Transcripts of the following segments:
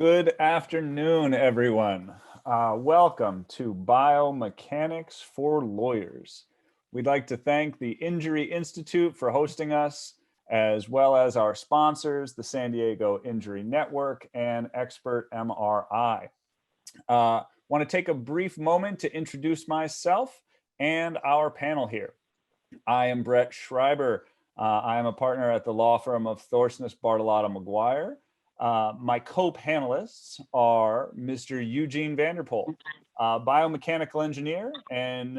Good afternoon, everyone. Welcome to Biomechanics for Lawyers. We'd like to thank the Injury Institute for hosting us, as well as our sponsors, the San Diego Injury Network and Expert MRI. Want to take a brief moment to introduce myself and our panel here. I am Brett Schreiber. I am a partner at the law firm of Thorsness, Bartolotta, McGuire. My co-panelists are Mr. Eugene Vanderpool, biomechanical engineer and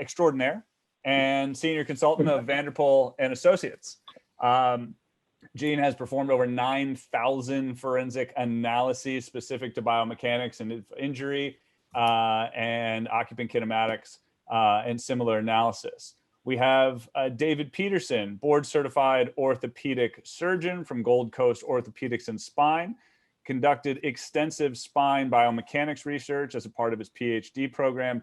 extraordinaire, and senior consultant of Vanderpool and Associates. Gene has performed over 9,000 forensic analyses specific to biomechanics and injury and occupant kinematics and similar analysis. We have David Peterson, board certified orthopedic surgeon from Gold Coast Orthopedics and Spine, conducted extensive spine biomechanics research as a part of his PhD program,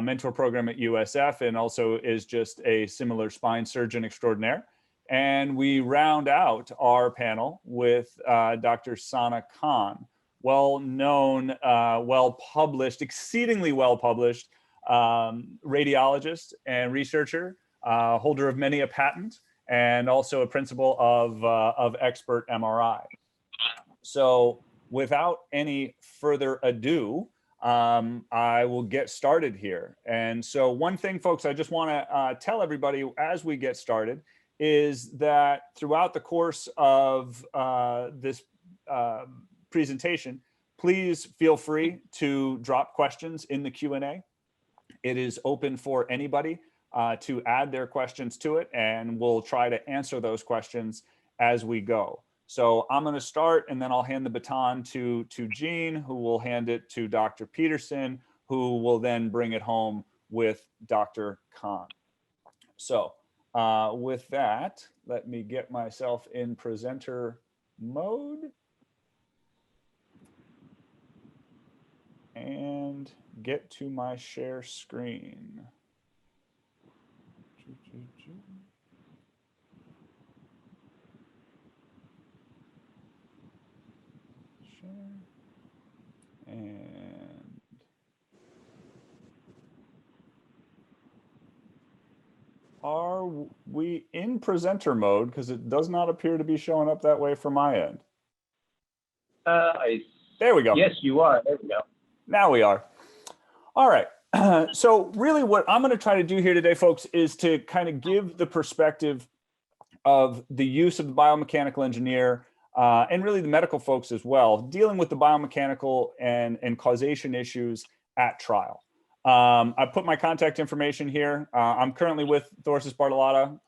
mentor program at USF, and also is just a similar spine surgeon extraordinaire. And we round out our panel with Dr. Sana Khan, well-known, well-published, exceedingly well-published radiologist and researcher, holder of many a patent, and also a principal of Expert MRI. So without any further ado, I will get started here. And so one thing, folks, I just want to tell everybody as we get started is that throughout the course of this presentation, please feel free to drop questions in the Q&A. It is open for anybody to add their questions to it, and we'll try to answer those questions as we go. So I'm going to start, and then I'll hand the baton to Gene, who will hand it to Dr. Peterson, who will then bring it home with Dr. Khan. So with that, let me get myself in presenter mode and get to my share screen. Share. And are we in presenter mode? Because it does not appear to be showing up that way from my end. There we go. Yes, you are. There we go. Now we are. All right. So really what I'm going to try to do here today, folks, is to kind of give the perspective of the use of the biomechanical engineer and really the medical folks as well, dealing with the biomechanical and causation issues at trial. I put my contact information here. I'm currently with Thorsness Bartolotta.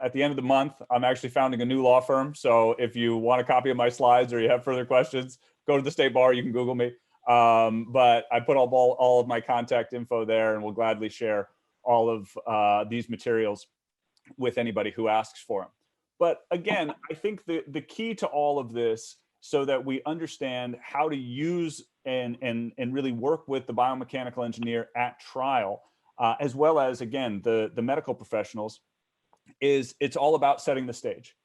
At the end of the month, I'm actually founding a new law firm. So if you want a copy of my slides or you have further questions, go to the State Bar. You can Google me. But I put all of my contact info there, and will gladly share all of these materials with anybody who asks for them. But again, I think the key to all of this, so that we understand how to use and really work with the biomechanical engineer at trial, as well as, again, the medical professionals, is it's all about setting the stage.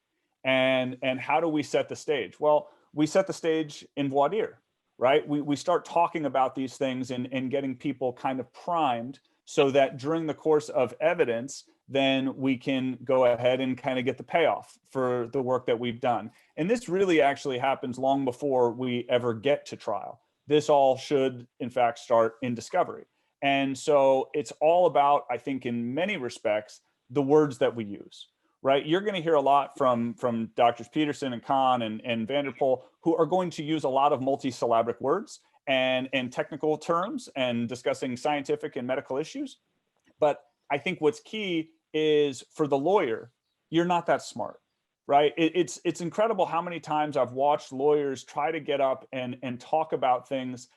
And how do we set the stage? Well, we set the stage in voir dire. Right? We start talking about these things and getting people kind of primed so that during the course of evidence, then we can go ahead and kind of get the payoff for the work that we've done. And this really actually happens long before we ever get to trial. This all should, in fact, start in discovery. And so it's all about, I think, in many respects, the words that we use. Right, you're going to hear a lot from Drs. Peterson and Khan and Vanderpool, who are going to use a lot of multisyllabic words and technical terms and discussing scientific and medical issues. But I think what's key is, for the lawyer, you're not that smart, right? It's incredible how many times I've watched lawyers try to get up and talk about things.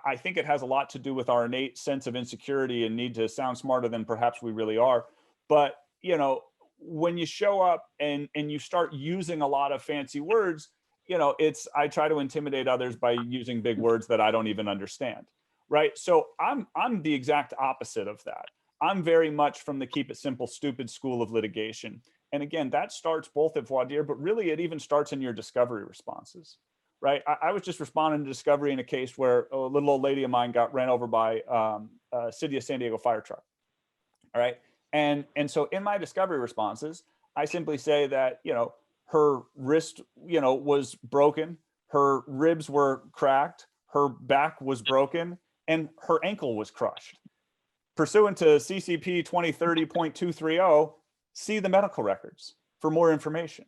I think it has a lot to do with our innate sense of insecurity and need to sound smarter than perhaps we really are. But, you know, when you show up and you start using a lot of fancy words, you know, I try to intimidate others by using big words that I don't even understand, right? So I'm the exact opposite of that. I'm very much from the keep it simple, stupid school of litigation. And again, that starts both at voir dire, but really it even starts in your discovery responses, right? I was just responding to discovery in a case where a little old lady of mine got ran over by a City of San Diego fire truck. All right. And so in my discovery responses, I simply say that, her wrist, was broken, her ribs were cracked, her back was broken, and her ankle was crushed. Pursuant to CCP 2030.230, see the medical records for more information,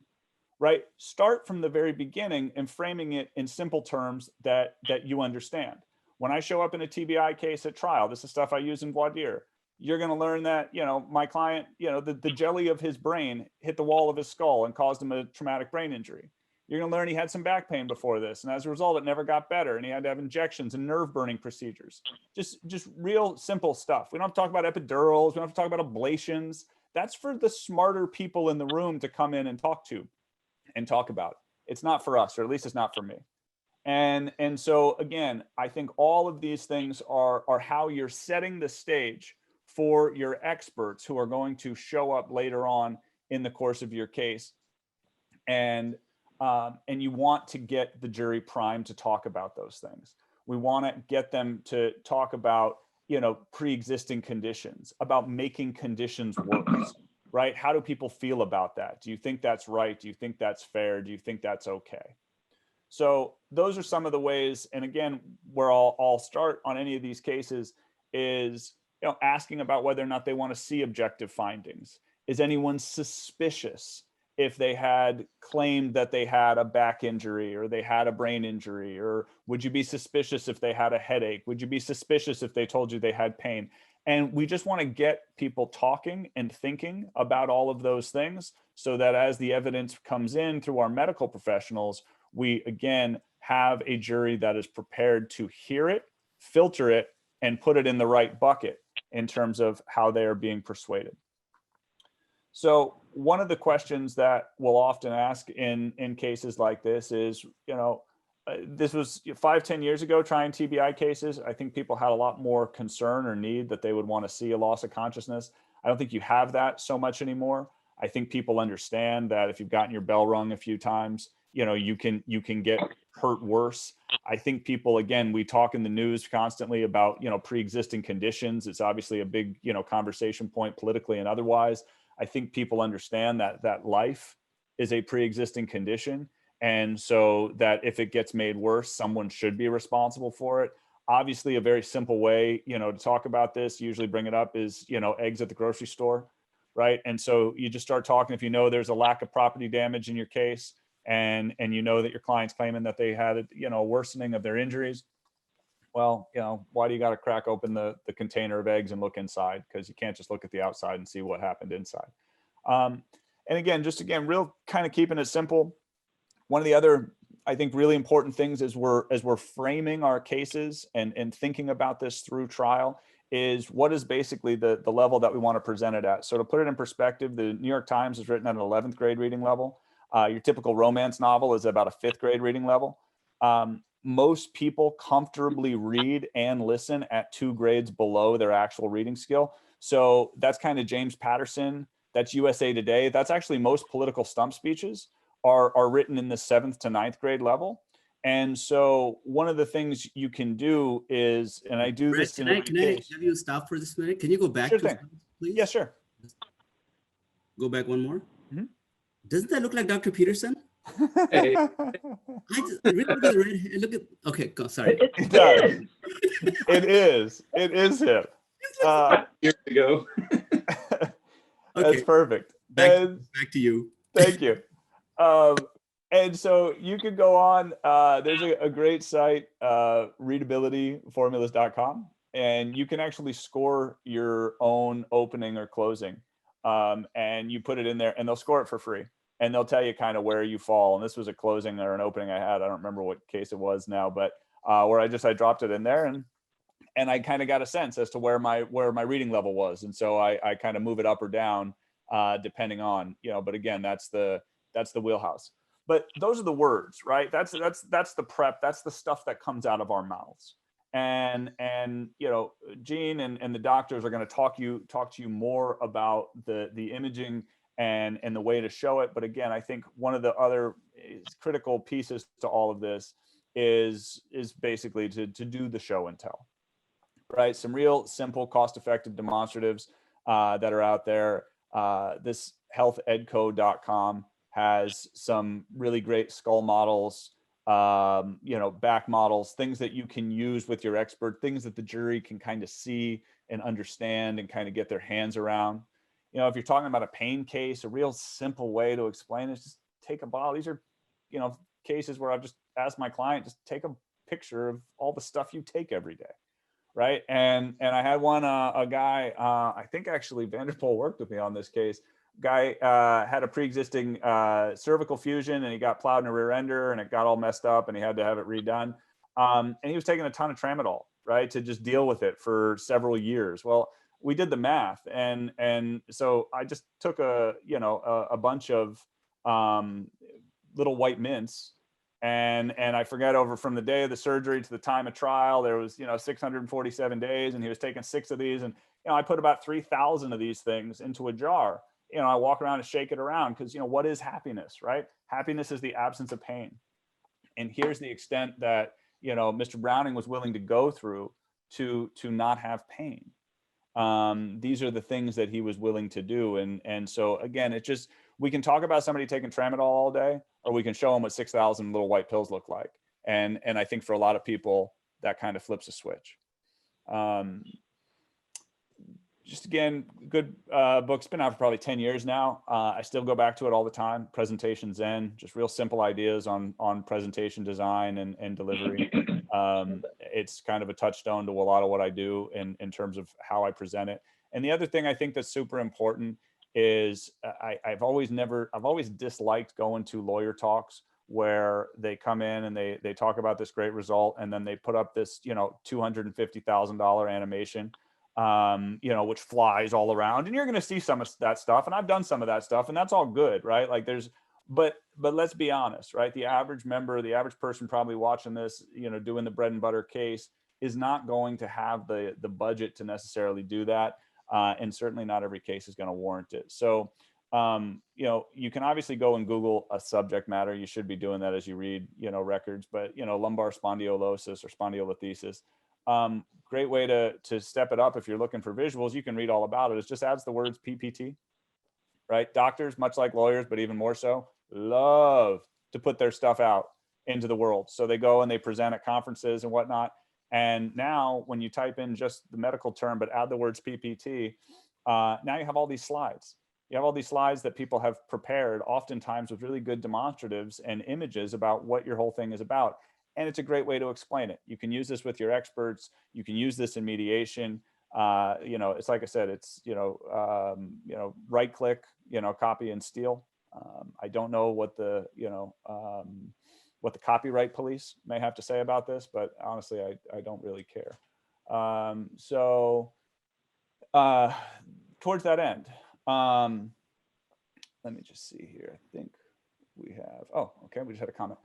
right? Start from the very beginning and framing it in simple terms that you understand. When I show up in a TBI case at trial, this is stuff I use in voir dire. You're going to learn that, my client, the jelly of his brain hit the wall of his skull and caused him a traumatic brain injury. You're going to learn he had some back pain before this, and as a result, it never got better, and he had to have injections and nerve burning procedures. Just real simple stuff. We don't have to talk about epidurals. We don't have to talk about ablations. That's for the smarter people in the room to come in and talk about. It's not for us, or at least it's not for me. And so again, I think all of these things are how you're setting the stage for your experts who are going to show up later on in the course of your case. And you want to get the jury primed to talk about those things. We want to get them to talk about, pre-existing conditions, about making conditions worse, right? How do people feel about that? Do you think that's right? Do you think that's fair? Do you think that's okay? So those are some of the ways. And again, where I'll start on any of these cases is, asking about whether or not they want to see objective findings. Is anyone suspicious if they had claimed that they had a back injury or they had a brain injury? Or would you be suspicious if they had a headache? Would you be suspicious if they told you they had pain? And we just want to get people talking and thinking about all of those things so that as the evidence comes in through our medical professionals, we again have a jury that is prepared to hear it, filter it, and put it in the right bucket in terms of how they are being persuaded. So one of the questions that we'll often ask in cases like this is, this was 5-10 years ago trying TBI cases. I think people had a lot more concern or need that they would want to see a loss of consciousness. I don't think you have that so much anymore. I think people understand that if you've gotten your bell rung a few times, you can get hurt worse. I think people, again, we talk in the news constantly about, pre-existing conditions. It's obviously a big, conversation point politically and otherwise. I think people understand that life is a pre-existing condition. And so that if it gets made worse, someone should be responsible for it. Obviously, a very simple way, to talk about this, usually bring it up is, eggs at the grocery store, right? And so you just start talking if there's a lack of property damage in your case, and that your client's claiming that they had a worsening of their injuries. Well, why do you got to crack open the container of eggs and look inside? Because you can't just look at the outside and see what happened inside. And again, real kind of keeping it simple. One of the other, I think, really important things as we're framing our cases and thinking about this through trial is what is basically the level that we want to present it at. So to put it in perspective, the New York Times is written at an 11th grade reading level. Your typical romance novel is about a 5th grade reading level. Most people comfortably read and listen at 2 grades below their actual reading skill. So that's kind of James Patterson. That's USA Today. That's actually most political stump speeches are written in the 7th to 9th grade level. And so one of the things you can do is, and I do this in every case. Can I have you stop for this minute? Can you go back? Sure thing. Please? Yeah, sure. Go back one more. Mm-hmm. Doesn't that look like Dr. Peterson? Hey. Look at the red hair. Look at, okay, go, sorry. It does. It is. It is him. Years ago. That's perfect. Back to you. Thank you. And so you can go on, there's a great site, readabilityformulas.com, and you can actually score your own opening or closing. And you put it in there and they'll score it for free. And they'll tell you kind of where you fall. And this was a closing or an opening I had. I don't remember what case it was now, but where I dropped it in there and I kind of got a sense as to where my reading level was. And so I kind of move it up or down depending on, but again, that's the wheelhouse. But those are the words, right? That's the prep. That's the stuff that comes out of our mouths. And Gene and the doctors are going to talk to you more about the imaging and the way to show it. But again, I think one of the other critical pieces to all of this is basically to do the show and tell, right? Some real simple, cost-effective demonstratives that are out there. This healthedco.com has some really great skull models, back models, things that you can use with your expert, things that the jury can kind of see and understand and kind of get their hands around. If you're talking about a pain case, a real simple way to explain it is just take a bottle. These are, cases where I've just asked my client, just take a picture of all the stuff you take every day. Right. And I had one, a guy, I think actually Vanderpool worked with me on this case. Guy had a pre-existing cervical fusion, and he got plowed in a rear ender, and it got all messed up, and he had to have it redone. And he was taking a ton of tramadol, right, to just deal with it for several years. Well, we did the math, and so I just took a bunch of little white mints, and I forget, over from the day of the surgery to the time of trial, there was 647 days, and he was taking 6 of these, and I put about 3,000 of these things into a jar. I walk around and shake it around, because what is happiness, right? Happiness is the absence of pain. And here's the extent that Mr. Browning was willing to go through to not have pain. These are the things that he was willing to do. And so again, it just, we can talk about somebody taking tramadol all day, or we can show them what 6,000 little white pills look like. And I think for a lot of people, that kind of flips a switch. Just again, good book's been out for probably 10 years now. I still go back to it all the time. Presentation Zen, just real simple ideas on presentation design and delivery. It's kind of a touchstone to a lot of what I do in terms of how I present it. And the other thing I think that's super important is I've always disliked going to lawyer talks where they come in and they talk about this great result, and then they put up this $250,000 animation, which flies all around, and you're going to see some of that stuff. And I've done some of that stuff, and that's all good, right? Like but let's be honest, right? The average member, the average person probably watching this, doing the bread and butter case, is not going to have the budget to necessarily do that. And certainly not every case is going to warrant it. So, you can obviously go and Google a subject matter. You should be doing that as you read, records, but, lumbar spondylosis or spondylolisthesis. Great way to step it up if you're looking for visuals. You can read all about it. It just adds the words PPT, right? Doctors, much like lawyers, but even more so, love to put their stuff out into the world. So they go and they present at conferences and whatnot. And now when you type in just the medical term, but add the words PPT, now you have all these slides. You have all these slides that people have prepared, oftentimes with really good demonstratives and images about what your whole thing is about. And it's a great way to explain it. You can use this with your experts. You can use this in mediation. It's like I said, it's, right click, copy and steal. I don't know what the copyright police may have to say about this, but honestly, I don't really care. Towards that end, let me just see here. I think we have, okay, we just had a comment.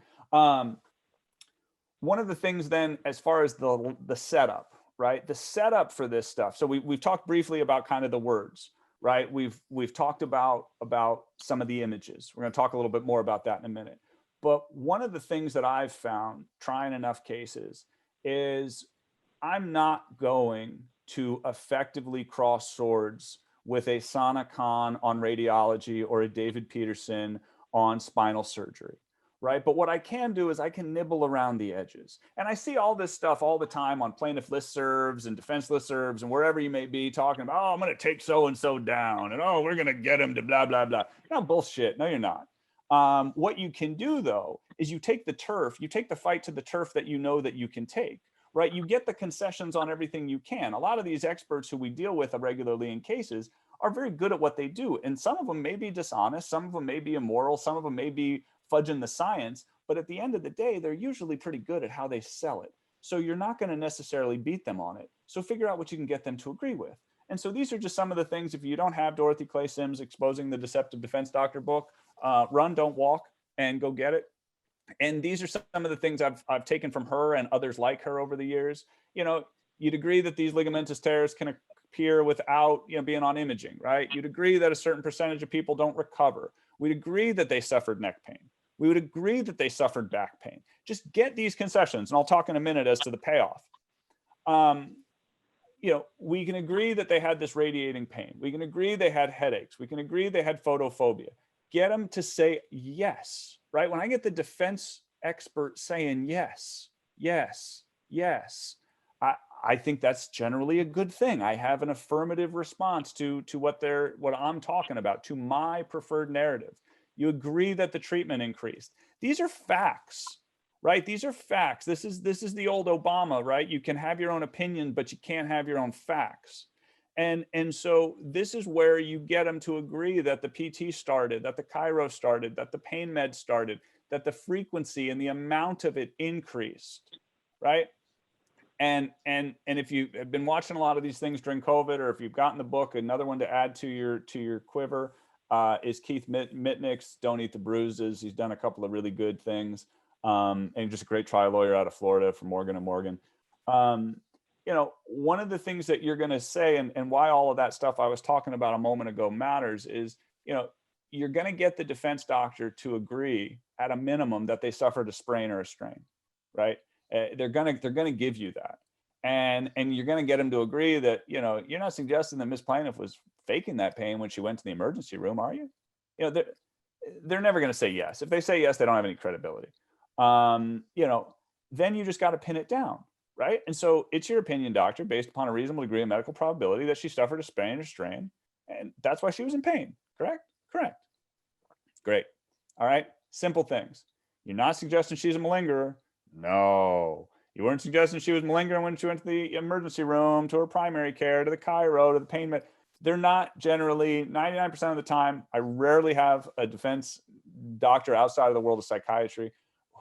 One of the things then, as far as the setup, right? The setup for this stuff. So we've talked briefly about kind of the words, right? We've talked about some of the images. We're going to talk a little bit more about that in a minute. But one of the things that I've found trying enough cases is I'm not going to effectively cross swords with a Sana Khan on radiology or a David Peterson on spinal surgery, right? But what I can do is I can nibble around the edges. And I see all this stuff all the time on plaintiff listservs and defense listservs and wherever you may be, talking about, I'm going to take so-and-so down, and we're going to get him to blah, blah, blah. Bullshit. No, you're not. What you can do, though, is you take the fight to the turf that you know that you can take, right? You get the concessions on everything you can. A lot of these experts who we deal with regularly in cases are very good at what they do. And some of them may be dishonest, some of them may be immoral, some of them may be fudging the science, but at the end of the day, they're usually pretty good at how they sell it. So you're not going to necessarily beat them on it. So figure out what you can get them to agree with. And so these are just some of the things. If you don't have Dorothy Clay Sims' Exposing the Deceptive Defense Doctor book, run, don't walk, and go get it. And these are some of the things I've taken from her and others like her over the years. You'd agree that these ligamentous tears can disappear without, being on imaging, right? You'd agree that a certain percentage of people don't recover. We'd agree that they suffered neck pain. We would agree that they suffered back pain. Just get these concessions, and I'll talk in a minute as to the payoff. We can agree that they had this radiating pain. We can agree they had headaches. We can agree they had photophobia. Get them to say yes, right? When I get the defense expert saying yes, yes, yes, I think that's generally a good thing. I have an affirmative response to what I'm talking about, to my preferred narrative. You agree that the treatment increased. These are facts, right? These are facts. This is the old Obama, right? You can have your own opinion, but you can't have your own facts. And so this is where you get them to agree that the PT started, that the chiro started, that the pain med started, that the frequency and the amount of it increased, right? And if you have been watching a lot of these things during COVID, or if you've gotten the book, another one to add to your quiver is Keith Mitnick's Don't Eat the Bruises. He's done a couple of really good things, and just a great trial lawyer out of Florida for Morgan & Morgan. One of the things that you're going to say, and why all of that stuff I was talking about a moment ago matters, is you're going to get the defense doctor to agree at a minimum that they suffered a sprain or a strain, right? They're gonna give you that, and you're gonna get them to agree that you're not suggesting that Miss Plaintiff was faking that pain when she went to the emergency room, are you? They're never gonna say yes. If they say yes, they don't have any credibility. Then you just got to pin it down, right? And so it's your opinion, doctor, based upon a reasonable degree of medical probability that she suffered a sprain or strain, and that's why she was in pain. Correct? Correct. Great. All right. Simple things. You're not suggesting she's a malingerer. No, you weren't suggesting she was malingering when she went to the emergency room, to her primary care, to the chiro, to the pain med. They're not generally, 99% of the time. I rarely have a defense doctor outside of the world of psychiatry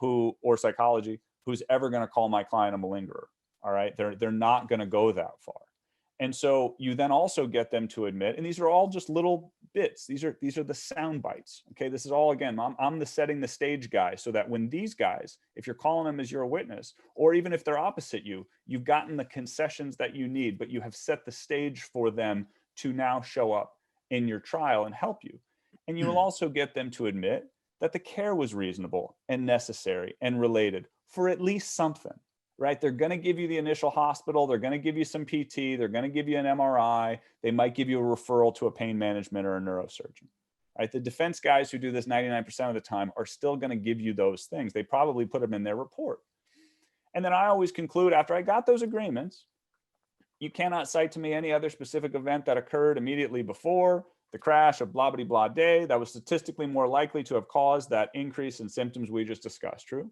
or psychology who's ever going to call my client a malingerer. All right. They're not going to go that far. And so you then also get them to admit, and these are all just little bits. These are the sound bites. Okay. This is all, again, I'm the setting the stage guy, so that when these guys, if you're calling them as your witness, or even if they're opposite you, you've gotten the concessions that you need, but you have set the stage for them to now show up in your trial and help you. And you will also get them to admit that the care was reasonable and necessary and related for at least something. Right? They're going to give you the initial hospital. They're going to give you some PT. They're going to give you an MRI. They might give you a referral to a pain management or a neurosurgeon. Right? The defense guys who do this 99% of the time are still going to give you those things. They probably put them in their report. And then I always conclude, after I got those agreements, you cannot cite to me any other specific event that occurred immediately before the crash of blah, blah, blah day that was statistically more likely to have caused that increase in symptoms we just discussed. True?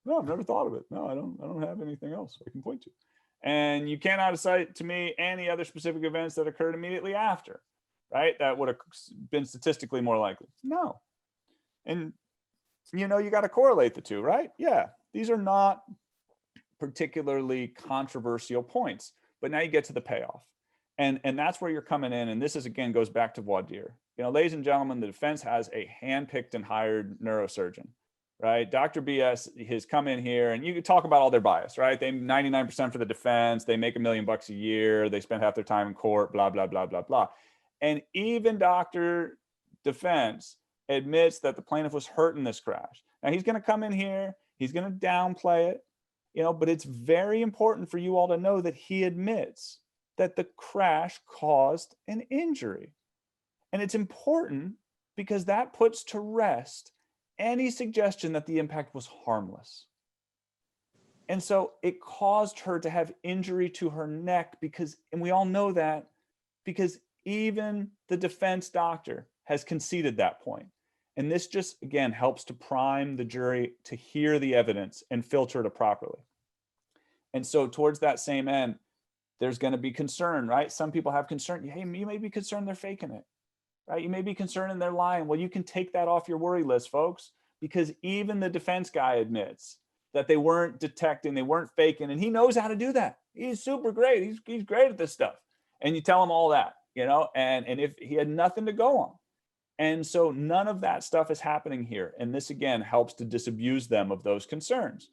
No, I've never thought of it. No, I don't have anything else I can point to. And you cannot cite to me any other specific events that occurred immediately after, right? That would have been statistically more likely. No. And you got to correlate the two, right? Yeah. These are not particularly controversial points, but now you get to the payoff. And that's where you're coming in. And this is, again, goes back to voir dire. Ladies and gentlemen, the defense has a handpicked and hired neurosurgeon. Right? Dr. BS has come in here, and you can talk about all their bias, right? They 99% for the defense. They make $1 million a year. They spend half their time in court, blah, blah, blah, blah, blah. And even Dr. Defense admits that the plaintiff was hurt in this crash. Now he's going to come in here. He's going to downplay it, but it's very important for you all to know that he admits that the crash caused an injury. And it's important because that puts to rest any suggestion that the impact was harmless. And so it caused her to have injury to her neck and we all know that because even the defense doctor has conceded that point. And this just, again, helps to prime the jury to hear the evidence and filter it properly. And so towards that same end, there's going to be concern, right? Some people have concern. Hey, you may be concerned they're faking it. Right? You may be concerned they're lying. Well, you can take that off your worry list, folks, because even the defense guy admits that they weren't detecting, they weren't faking, and he knows how to do that. He's super great. He's great at this stuff. And you tell him all that, and if he had nothing to go on. And so none of that stuff is happening here. And this, again, helps to disabuse them of those concerns.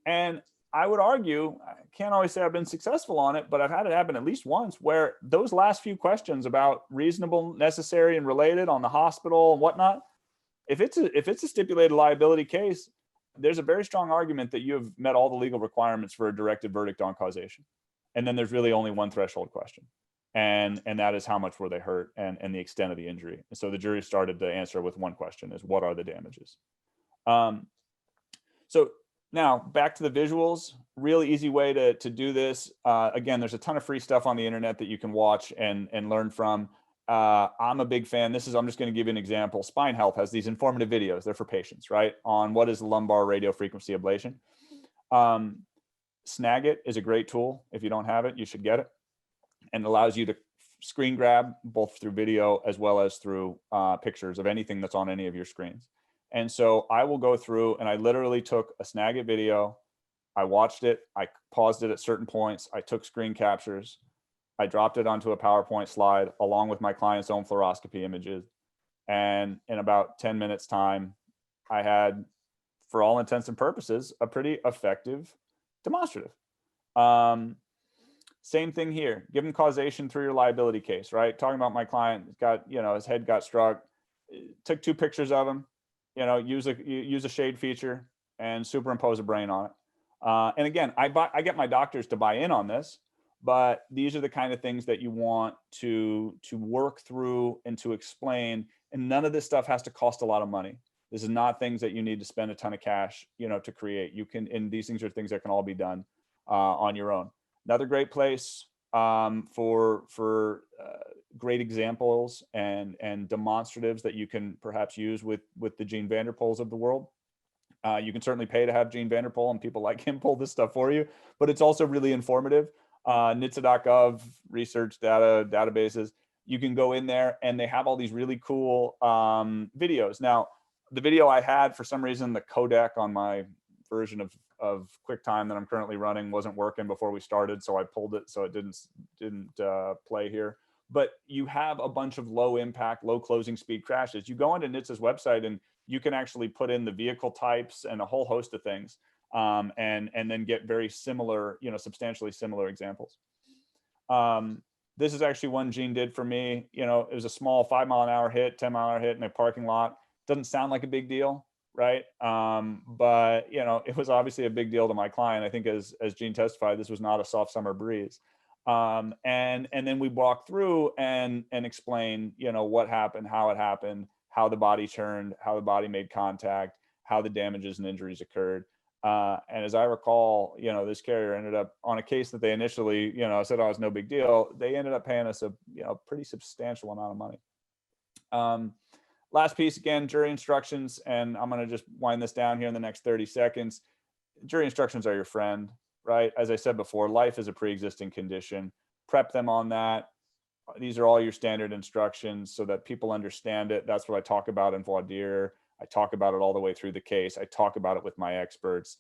And I would argue, I can't always say I've been successful on it, but I've had it happen at least once where those last few questions about reasonable, necessary, and related on the hospital and whatnot, if it's a stipulated liability case, there's a very strong argument that you have met all the legal requirements for a directed verdict on causation. And then there's really only one threshold question. And that is how much were they hurt and the extent of the injury. And so the jury started to answer with one question: is what are the damages? So now back to the visuals. Really easy way to do this. Again, there's a ton of free stuff on the internet that you can watch and learn from. I'm a big fan. I'm just going to give you an example. Spine Health has these informative videos. They're for patients, right? On what is lumbar radio frequency ablation. Snagit is a great tool. If you don't have it, you should get it. And it allows you to screen grab both through video as well as through pictures of anything that's on any of your screens. And so I will go through and I literally took a Snagit video. I watched it. I paused it at certain points. I took screen captures. I dropped it onto a PowerPoint slide along with my client's own fluoroscopy images. And in about 10 minutes time, I had, for all intents and purposes, a pretty effective demonstrative. Same thing here. Give them causation through your liability case, right? Talking about my client got, his head got struck. Took 2 pictures of him, use a shade feature and superimpose a brain on it. And again, I get my doctors to buy in on this, but these are the kind of things that you want to work through and to explain. And none of this stuff has to cost a lot of money. This is not things that you need to spend a ton of cash, to create. You can, and these things are things that can all be done on your own. Another great place for great examples and demonstratives that you can perhaps use with the Gene Vanderpoels of the world. You can certainly pay to have Gene Vanderpoel and people like him pull this stuff for you, but it's also really informative. NHTSA.gov, research databases. You can go in there and they have all these really cool videos. Now, the video I had, for some reason, the codec on my version of QuickTime that I'm currently running wasn't working before we started, so I pulled it so it didn't play here. But you have a bunch of low impact, low closing speed crashes. You go onto NHTSA's website and you can actually put in the vehicle types and a whole host of things, and then get very similar, substantially similar examples. This is actually one Gene did for me. It was a small 5-mile-an-hour hit, 10-mile-an-hour hit in a parking lot. Doesn't sound like a big deal, right? But it was obviously a big deal to my client. I think as Gene testified, this was not a soft summer breeze. And then we walked through and explained, what happened, how it happened, how the body turned, how the body made contact, how the damages and injuries occurred. And as I recall, this carrier ended up on a case that they initially, said, oh, it's no big deal. They ended up paying us a pretty substantial amount of money. Last piece, again, jury instructions, and I'm going to just wind this down here in the next 30 seconds. Jury instructions are your friend, right? As I said before, life is a pre-existing condition. Prep them on that. These are all your standard instructions so that people understand it. That's what I talk about in voir dire. I talk about it all the way through the case. I talk about it with my experts.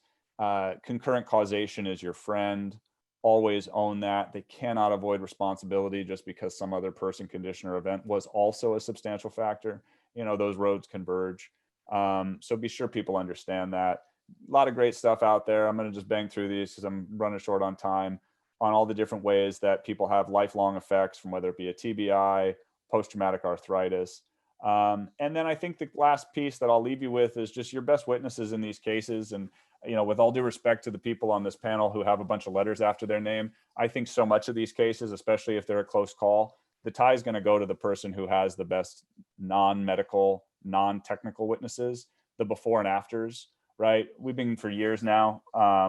Concurrent causation is your friend. Always own that. They cannot avoid responsibility just because some other person, condition, or event was also a substantial factor. Those roads converge. So be sure people understand that. A lot of great stuff out there. I'm going to just bang through these because I'm running short on time, on all the different ways that people have lifelong effects from whether it be a TBI, post-traumatic arthritis. And then I think the last piece that I'll leave you with is just your best witnesses in these cases. And, with all due respect to the people on this panel who have a bunch of letters after their name, I think so much of these cases, especially if they're a close call, the tie is going to go to the person who has the best non-medical, non-technical witnesses, the before and afters, right? We've been for years now. I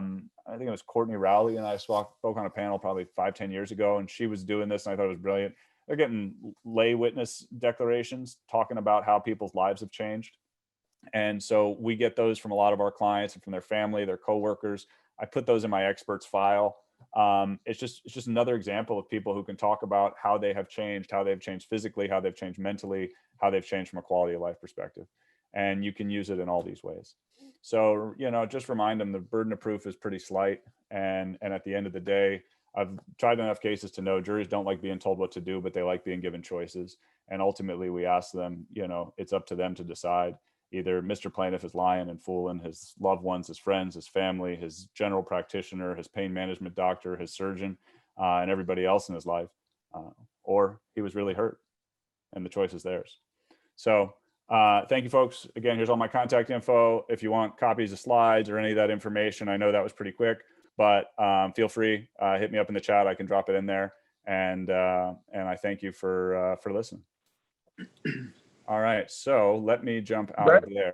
think it was Courtney Rowley and I spoke on a panel probably 5-10 years ago, and she was doing this and I thought it was brilliant. They're getting lay witness declarations talking about how people's lives have changed. And so we get those from a lot of our clients and from their family, their coworkers. I put those in my experts file. It's just another example of people who can talk about how they have changed, how they've changed physically, how they've changed mentally, how they've changed from a quality of life perspective. And you can use it in all these ways. So, just remind them the burden of proof is pretty slight. And at the end of the day, I've tried enough cases to know juries don't like being told what to do, but they like being given choices. And ultimately we ask them, it's up to them to decide. either Mr. Plaintiff is lying and fooling his loved ones, his friends, his family, his general practitioner, his pain management doctor, his surgeon, and everybody else in his life, or he was really hurt, and the choice is theirs. So thank you, folks. Again, here's all my contact info. If you want copies of slides or any of that information, I know that was pretty quick, but feel free, hit me up in the chat. I can drop it in there. And I thank you for listening. All right, so let me jump out of there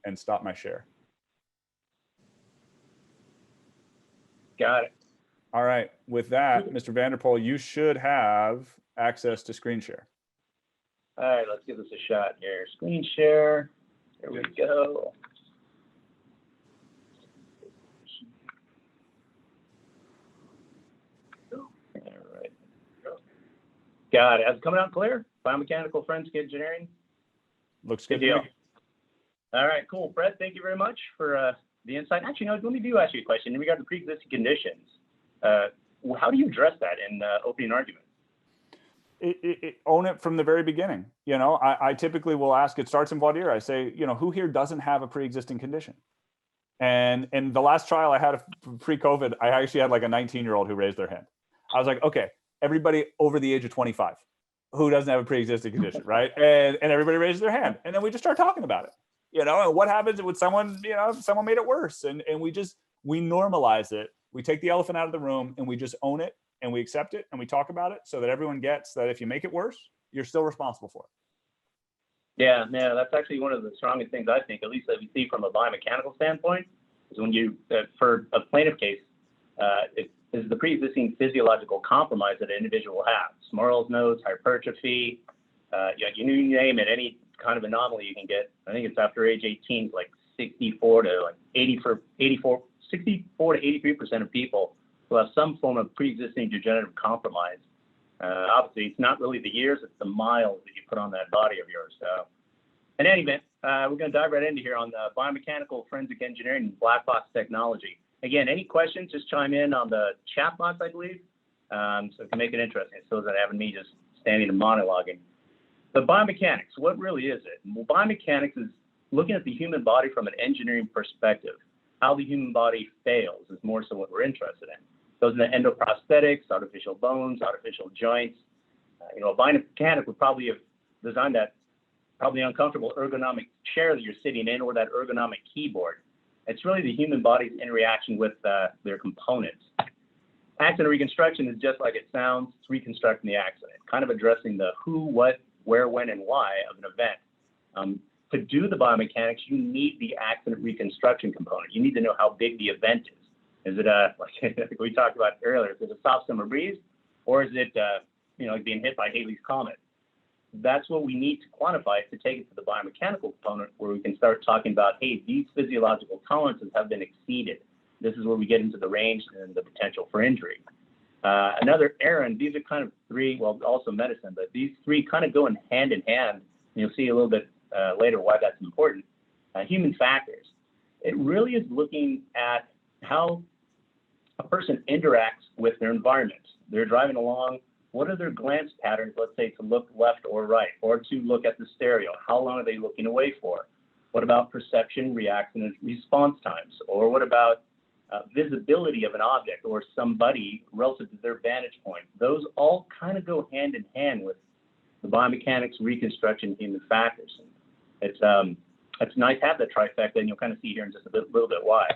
and stop my share. Got it. All right, with that, Mr. Vanderpool, you should have access to screen share. All right, let's give this a shot here. Screen share. There we go. All right. Got it. Is it coming out clear? Biomechanical forensic engineering. Looks good. Good deal. All right, cool. Brett, thank you very much for the insight. Actually, no, let me ask you a question in regard to pre-existing conditions. How do you address that in opening argument? Own it from the very beginning. You know, I typically will ask, it starts in voir dire. I say, you know, who here doesn't have a pre-existing condition? And in the last trial I had pre-COVID, I actually had like a 19-year-old who raised their hand. I was like, okay, everybody over the age of 25 who doesn't have a pre-existing condition, right? And everybody raises their hand. And then we just start talking about it, you know, and what happens when someone, you know, someone made it worse. And we normalize it. We take the elephant out of the room and we just own it and we accept it and we talk about it so that everyone gets that if you make it worse, you're still responsible for it. Yeah, that's actually one of the strongest things I think, at least that we see from a biomechanical standpoint, is when you, for a plaintiff case, it is the pre-existing physiological compromise that an individual has. Smurl's nose, hypertrophy, you name it, any kind of anomaly you can get. I think it's after age 18, like 64 to 83% of people will have some form of pre-existing degenerative compromise. Obviously, it's not really the years, it's the miles that you put on that body of yours. So, in any event, we're going to dive right into here on the biomechanical forensic engineering and black box technology. Again, any questions, just chime in on the chat box, I believe, so it can make it interesting, so that having me just standing and monologuing. But biomechanics, what really is it? Well, biomechanics is looking at the human body from an engineering perspective. How the human body fails is more so what we're interested in. Those in the endoprosthetics, artificial bones, artificial joints. You know, a biomechanic would probably have designed that probably uncomfortable ergonomic chair that you're sitting in or that ergonomic keyboard. It's really the human body's interaction with their components. Accident reconstruction is just like it sounds. It's reconstructing the accident, kind of addressing the who, what, where, when, and why of an event. To do the biomechanics, you need the accident reconstruction component. You need to know how big the event is. Is it like we talked about earlier, is it a soft summer breeze, or is it like being hit by Halley's Comet? That's what we need to quantify to take it to the biomechanical component, where we can start talking about, hey, these physiological tolerances have been exceeded. This is where we get into the range and the potential for injury. Another errand, these are kind of three, well, also medicine, but these three kind of go hand in hand. And you'll see a little bit later why that's important. Human factors. It really is looking at how a person interacts with their environment. They're driving along. What are their glance patterns, let's say, to look left or right, or to look at the stereo? How long are they looking away for? What about perception, reaction, and response times? Or what about visibility of an object or somebody relative to their vantage point? Those all kind of go hand in hand with the biomechanics, reconstruction, human factors. It's nice to have that trifecta, and you'll kind of see here in just a little bit why.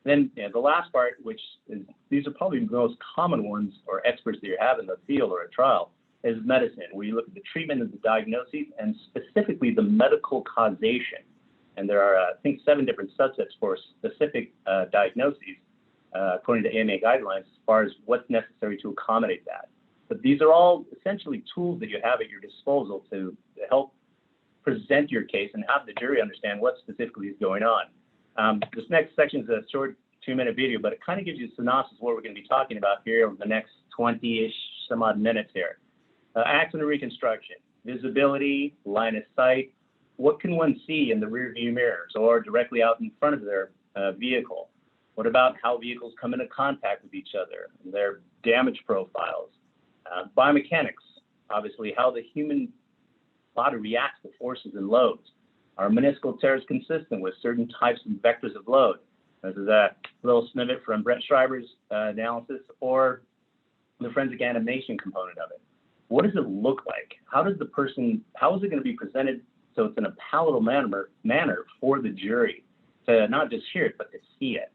Then the last part, which is, these are probably the most common ones or experts that you have in the field or a trial, is medicine, where you look at the treatment and the diagnoses, and specifically the medical causation. And there are, I think, 7 different subsets for specific diagnoses, according to AMA guidelines, as far as what's necessary to accommodate that. But these are all essentially tools that you have at your disposal to help present your case and have the jury understand what specifically is going on. This next section is a short 2-minute video, but it kind of gives you a synopsis of what we're going to be talking about here over the next 20-ish some odd minutes here. Accident reconstruction, visibility, line of sight. What can one see in the rear view mirrors or directly out in front of their vehicle? What about how vehicles come into contact with each other, their damage profiles? Biomechanics, obviously, how the human body reacts to forces and loads. Are meniscal tears consistent with certain types of vectors of load? This is a little snippet from Brett Schreiber's analysis, or the forensic animation component of it. What does it look like? How is it going to be presented so it's in a palatable manner for the jury to not just hear it, but to see it?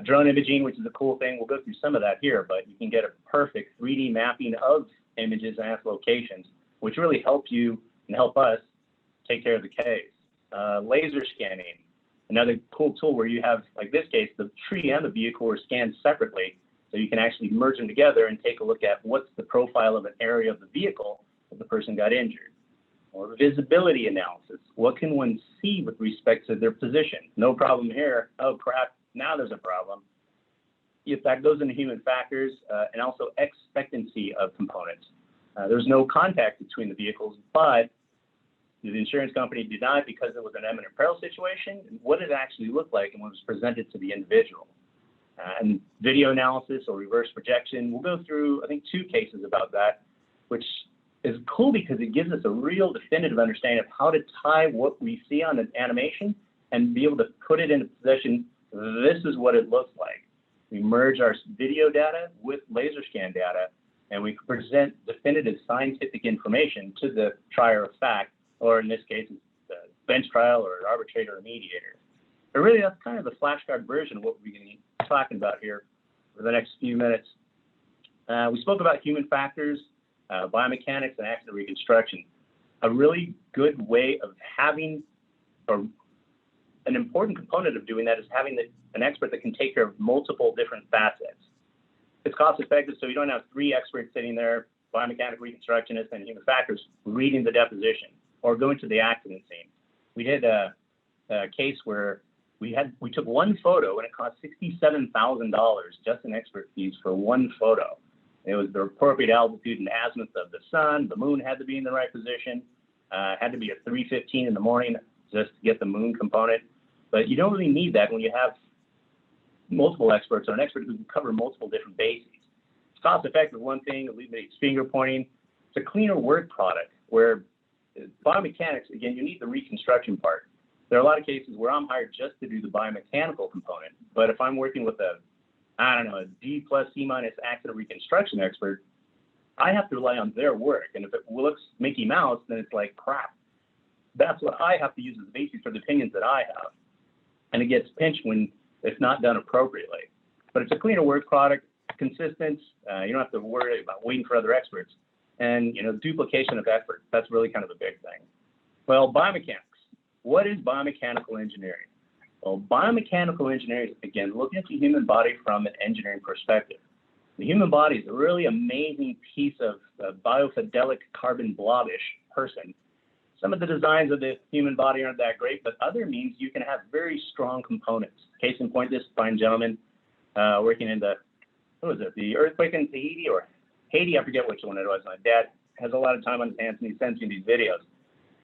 Drone imaging, which is a cool thing. We'll go through some of that here, but you can get a perfect 3D mapping of images and locations, which really help you and help us take care of the case. Laser scanning, another cool tool where you have, like this case, the tree and the vehicle are scanned separately, so you can actually merge them together and take a look at what's the profile of an area of the vehicle that the person got injured. Or visibility analysis. What can one see with respect to their position? No problem here. Oh crap, now there's a problem. If that goes into human factors, and also expectancy of components. There's no contact between the vehicles, but the insurance company denied because it was an imminent peril situation. And what did it actually look like and what was presented to the individual? And video analysis or reverse projection. We'll go through, I think, 2 cases about that, which is cool because it gives us a real definitive understanding of how to tie what we see on an animation and be able to put it into position. This is what it looks like. We merge our video data with laser scan data, and we present definitive scientific information to the trier of fact, or in this case, it's the bench trial or arbitrator or mediator. But really, that's kind of the flashcard version of what we're going to be talking about here for the next few minutes. We spoke about human factors, biomechanics, and accident reconstruction. A really good way of having, or an important component of doing that is having an expert that can take care of multiple different facets. It's cost effective, so you don't have 3 experts sitting there, biomechanical reconstructionists and human factors, reading the deposition or going to the accident scene. We did a case where we took one photo and it cost $67,000 just in expert fees for one photo. It was the appropriate altitude and azimuth of the sun. The moon had to be in the right position. Had to be at 3:15 in the morning just to get the moon component. But you don't really need that when you have multiple experts or an expert who can cover multiple different bases. It's cost effective, one thing, alleviates finger pointing. It's a cleaner work product where biomechanics, again, you need the reconstruction part. There are a lot of cases where I'm hired just to do the biomechanical component. But if I'm working with a D plus C minus accident reconstruction expert, I have to rely on their work. And if it looks Mickey Mouse, then it's like crap. That's what I have to use as the basis for the opinions that I have. And it gets pinched when it's not done appropriately. But it's a cleaner work product, consistent. You don't have to worry about waiting for other experts. And, duplication of effort. That's really kind of a big thing. Well, biomechanics. What is biomechanical engineering? Well, biomechanical engineering is, again, looking at the human body from an engineering perspective. The human body is a really amazing piece of biofidelic carbon blobish person. Some of the designs of the human body aren't that great, but other means you can have very strong components. Case in point, this fine gentleman working in the earthquake in Tahiti or Haiti, I forget which one it was. My dad has a lot of time on his hands and he sends me these videos.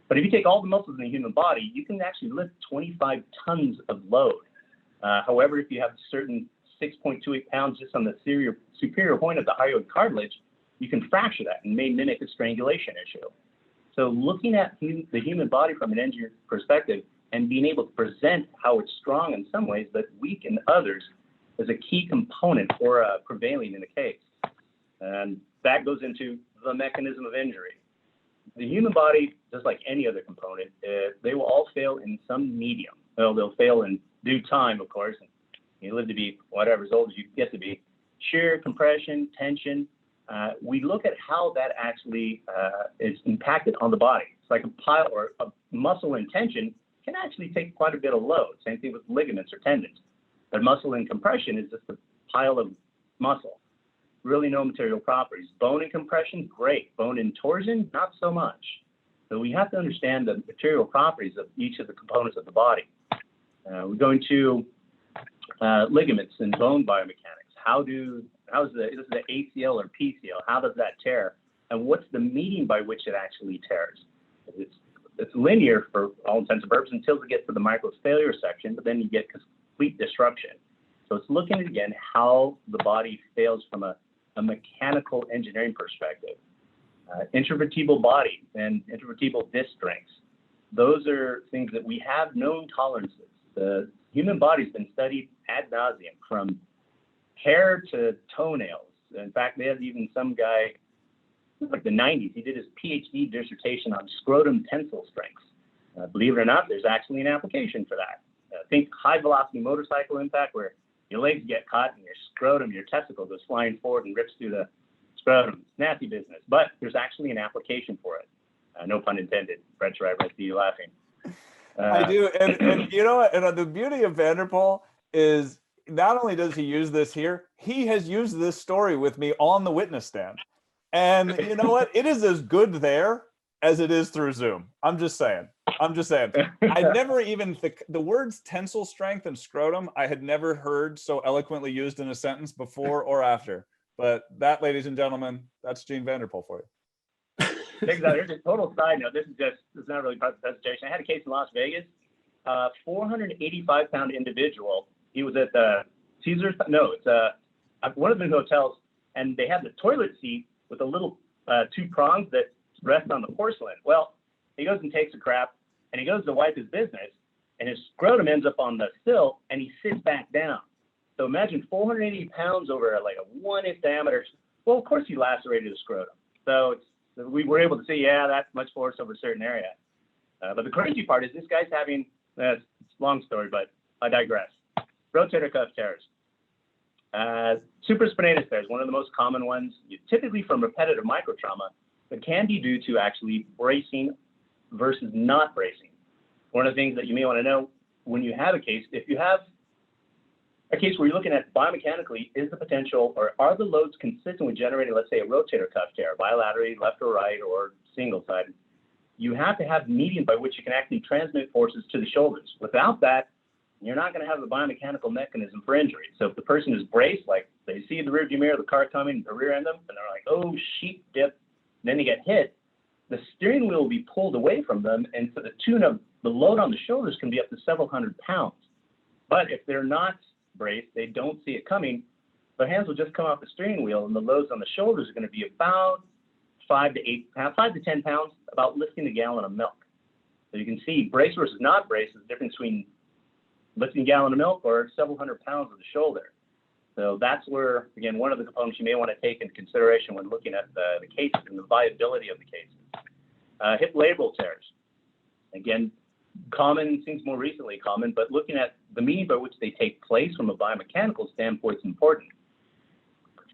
But if you take all the muscles in the human body, you can actually lift 25 tons of load. However, if you have a certain 6.28 pounds just on the superior point of the hyoid cartilage, you can fracture that and may mimic a strangulation issue. So looking at the human body from an engineer perspective and being able to present how it's strong in some ways but weak in others is a key component for prevailing in a case. And that goes into the mechanism of injury. The human body, just like any other component, they will all fail in some medium. Well, they'll fail in due time, of course. And you live to be whatever as old as you get to be. Shear, compression, tension. We look at how that actually is impacted on the body. It's like a pile or a muscle in tension can actually take quite a bit of load. Same thing with ligaments or tendons. But muscle in compression is just a pile of muscle. Really no material properties. Bone in compression, great. Bone in torsion, not so much. So we have to understand the material properties of each of the components of the body. We're going to ligaments and bone biomechanics. Is the ACL or PCL? How does that tear? And what's the medium by which it actually tears? It's linear for all intents and purposes until it gets to the microfailure section, but then you get complete destruction. So it's looking at, again, how the body fails from a mechanical engineering perspective. Intervertebral body and intervertebral disc strengths. those are things that we have known tolerances. The human body's been studied ad nauseum, from hair to toenails. In fact, they have even some guy, like the 90s, he did his PhD dissertation on scrotum tensile strengths. Believe it or not, there's actually an application for that. Think high velocity motorcycle impact where your legs get caught and your scrotum, your testicle goes flying forward and rips through the scrotum. It's nasty business, but there's actually an application for it. No pun intended. Brett Schreiber, I see you laughing. I do, and you know what? And the beauty of Vanderpool is not only does he use this here, he has used this story with me on the witness stand. And you know what? It is as good there as it is through Zoom. I'm just saying. I never even the words tensile strength and scrotum, I had never heard so eloquently used in a sentence before or after. But that, ladies and gentlemen, that's Gene Vanderpool for you. Exactly. Here's a total side note. This is not really part of the presentation. I had a case in Las Vegas. 485-pound individual. He was at the Caesars. No, it's one of the hotels, and they have the toilet seat with the little two prongs that rest on the porcelain. Well, he goes and takes a crap, and he goes to wipe his business, and his scrotum ends up on the sill, and he sits back down. So imagine 480 pounds over like a 1-inch diameter. Well, of course he lacerated his scrotum. So we were able to see, yeah, that's much force over a certain area. But the crazy part is this guy's having, it's a long story, but I digress. Rotator cuff tears. Supraspinatus tears, one of the most common ones, typically from repetitive microtrauma, but can be due to actually bracing versus not bracing. One of the things that you may want to know when you have a case, if you have a case where you're looking at biomechanically, is the potential, or are the loads consistent with generating, let's say, a rotator cuff tear, bilaterally, left or right, or single-sided? You have to have medium by which you can actually transmit forces to the shoulders. Without that, you're not going to have the biomechanical mechanism for injury. So if the person is braced, like they see the rearview mirror, the car coming, the rear end them, and they're like, oh, sheep dip, and then they get hit, the steering wheel will be pulled away from them, and to the tune of the load on the shoulders can be up to several hundred pounds. But if they're not braced, they don't see it coming, their hands will just come off the steering wheel, and the loads on the shoulders are going to be about 5 to 10 pounds, about lifting a gallon of milk. So you can see brace versus not brace is the difference between lifting a gallon of milk or several hundred pounds of the shoulder. So that's where, again, one of the components you may want to take into consideration when looking at the cases and the viability of the cases. Hip labral tears. Again, common, seems more recently common, but looking at the means by which they take place from a biomechanical standpoint is important.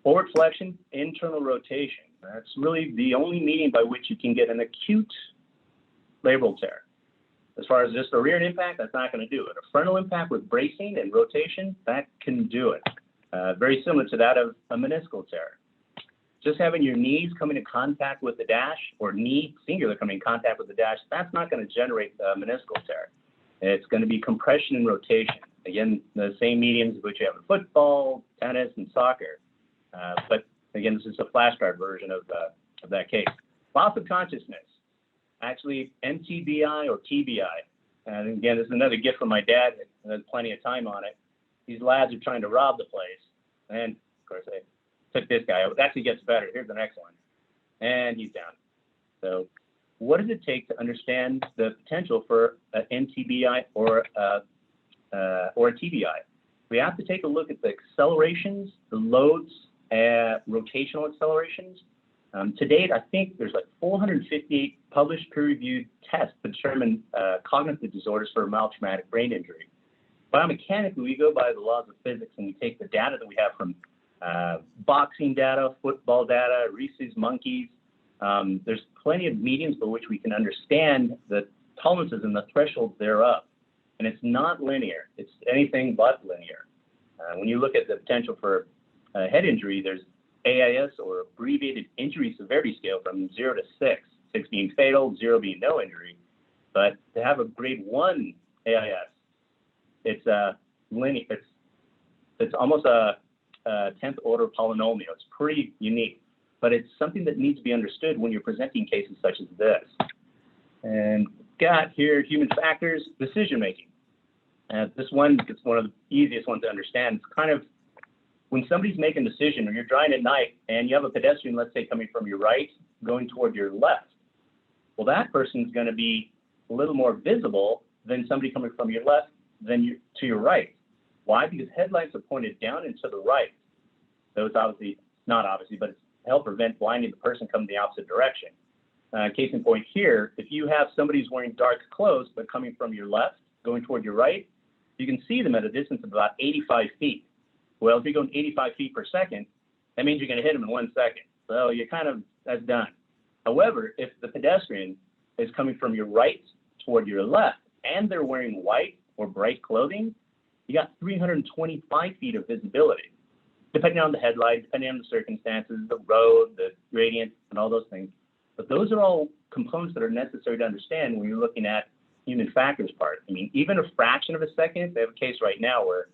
Forward flexion, internal rotation. That's really the only meaning by which you can get an acute labral tear. As far as just a rear impact, that's not going to do it. A frontal impact with bracing and rotation, that can do it. Very similar to that of a meniscal tear. Just having your knees come into contact with the dash, or knee singular coming in contact with the dash, that's not going to generate a meniscal tear. It's going to be compression and rotation. Again, the same mediums which you have in football, tennis, and soccer. But again, this is a flashcard version of that case. Loss of consciousness, actually MTBI or TBI. And again, this is another gift from my dad. There's plenty of time on it. These lads are trying to rob the place. And of course, they took this guy. It actually gets better. Here's the next one. And he's down. So what does it take to understand the potential for an MTBI or a TBI? We have to take a look at the accelerations, the loads, rotational accelerations. To date, I think there's like 458 published peer-reviewed tests to determine cognitive disorders for mild traumatic brain injury. Biomechanically, we go by the laws of physics, and we take the data that we have from boxing data, football data, rhesus monkeys. There's plenty of mediums by which we can understand the tolerances and the thresholds thereof. And it's not linear. It's anything but linear. When you look at the potential for head injury, there's AIS, or abbreviated injury severity scale, from 0 to 6, 6 being fatal, 0 being no injury. But to have a grade 1 AIS, it's linear. It's almost a 10th order polynomial. It's pretty unique, but it's something that needs to be understood when you're presenting cases such as this. And got here human factors, decision making. This one is one of the easiest ones to understand. It's kind of when somebody's making a decision, or you're driving at night and you have a pedestrian, let's say, coming from your right, going toward your left. Well, that person's going to be a little more visible than somebody coming from your left to your right. Why? Because headlights are pointed down and to the right. So it's obviously, not obviously, but it's to help prevent blinding the person coming the opposite direction. Case in point here, if you have somebody who's wearing dark clothes, but coming from your left, going toward your right, you can see them at a distance of about 85 feet. Well, if you're going 85 feet per second, that means you're going to hit them in 1 second. So you that's done. However, if the pedestrian is coming from your right toward your left and they're wearing white or bright clothing, you got 325 feet of visibility, depending on the headlight, depending on the circumstances, the road, the gradient, and all those things. But those are all components that are necessary to understand when you're looking at human factors part. I mean, even a fraction of a second, they have a case right now where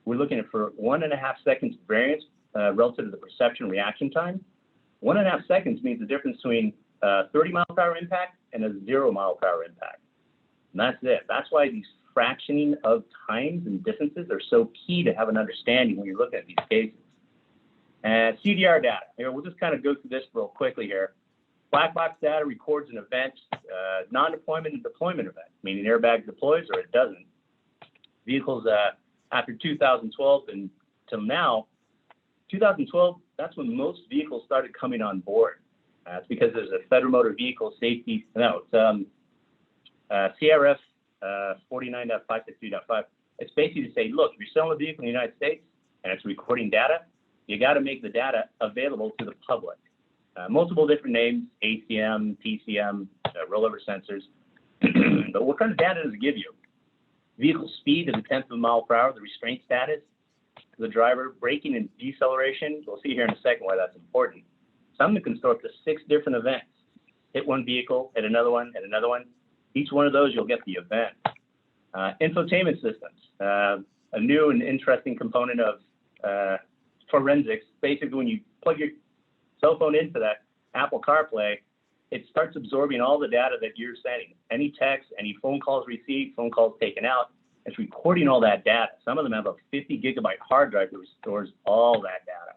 we're looking at for 1.5 seconds variance relative to the perception reaction time. 1.5 seconds means the difference between a 30-mile-per-hour impact and a 0-mile-per-hour impact. And that's it. That's why these fractioning of times and distances are so key to have an understanding when you're looking at these cases. And CDR data. We'll just kind of go through this real quickly here. Black box data records an event, non-deployment and deployment event, meaning airbag deploys or it doesn't. Vehicles after 2012 until now, 2012, that's when most vehicles started coming on board. It's because there's a Federal Motor Vehicle Safety, CRF 49.563.5. It's basically to say, look, if you're selling a vehicle in the United States and it's recording data, you got to make the data available to the public. Multiple different names, ACM, TCM, rollover sensors. But what kind of data does it give you? Vehicle speed is a 1/10 of a mile per hour, the restraint status, the driver, braking and deceleration. We'll see here in a second why that's important. Some can store up to 6 different events. Hit one vehicle, hit another one, hit another one. Each one of those, you'll get the event. Infotainment systems, a new and interesting component of forensics. Basically, when you plug your cell phone into that Apple CarPlay, it starts absorbing all the data that you're sending. Any text, any phone calls received, phone calls taken out, it's recording all that data. Some of them have a 50 gigabyte hard drive that stores all that data.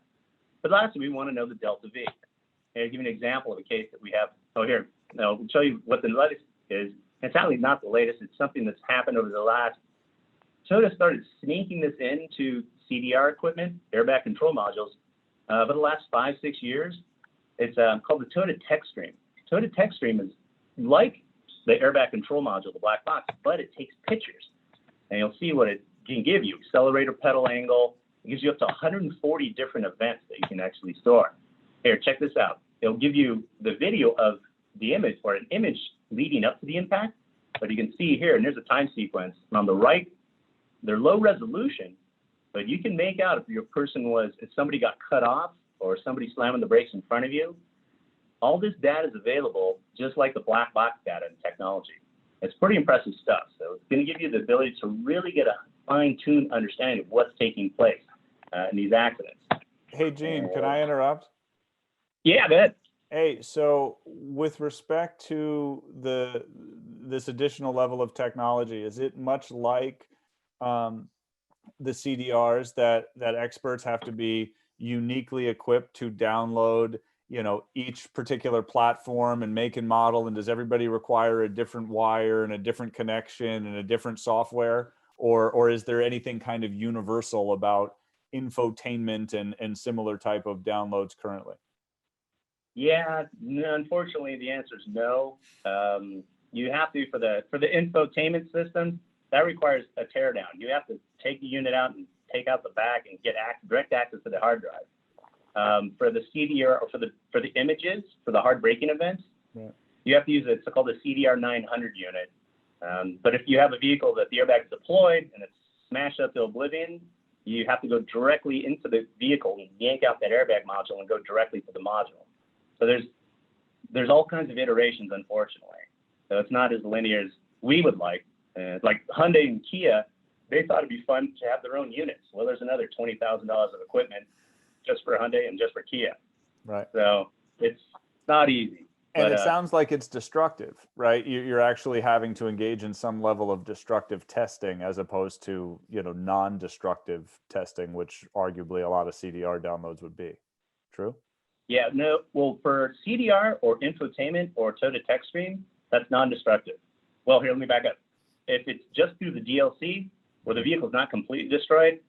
But lastly, we want to know the delta V. I'll give you an example of a case that we have. Oh, here. Now, I'll show you what the latest is. It's actually not the latest. It's something that's happened over the last. Toyota started sneaking this into CDR equipment, airbag control modules, for the last 5-6 years. It's called the Toyota Tech Stream. Toyota Tech Stream is like the airbag control module, the black box, but it takes pictures. And you'll see what it can give you. Accelerator pedal angle. It gives you up to 140 different events that you can actually store. Here, check this out. It'll give you the video of the image or an image leading up to the impact. But you can see here, and there's a time sequence. And on the right, they're low resolution, but you can make out if somebody got cut off or somebody slamming the brakes in front of you. All this data is available just like the black box data and technology. It's pretty impressive stuff. So it's going to give you the ability to really get a fine-tuned understanding of what's taking place in these accidents. Hey, Gene, can I interrupt? Yeah, go ahead. Hey, so with respect to this additional level of technology, is it much like the CDRs that experts have to be uniquely equipped to download, each particular platform and make and model? And does everybody require a different wire and a different connection and a different software? Or is there anything kind of universal about infotainment and similar type of downloads currently? Yeah, unfortunately, the answer is no. You have to, for the infotainment system, that requires a teardown. You have to take the unit out and take out the back and get direct access to the hard drive. For the CDR or for the images, for the hard braking events, yeah, you have to use it's called the CDR 900 unit. But if you have a vehicle that the airbag is deployed and it's smashed up to oblivion, you have to go directly into the vehicle and yank out that airbag module and go directly to the module. So there's all kinds of iterations, unfortunately. So it's not as linear as we would like. Like Hyundai and Kia, they thought it'd be fun to have their own units. Well, there's another $20,000 of equipment just for Hyundai and just for Kia. Right. So it's not easy. And but, it sounds like it's destructive, right? You're actually having to engage in some level of destructive testing as opposed to, non-destructive testing, which arguably a lot of CDR downloads would be. True? Yeah, no. Well, for CDR or infotainment or Toyota Tech Stream, that's non-destructive. well, here, let me back up. If it's just through the DLC, where the vehicle is not completely destroyed,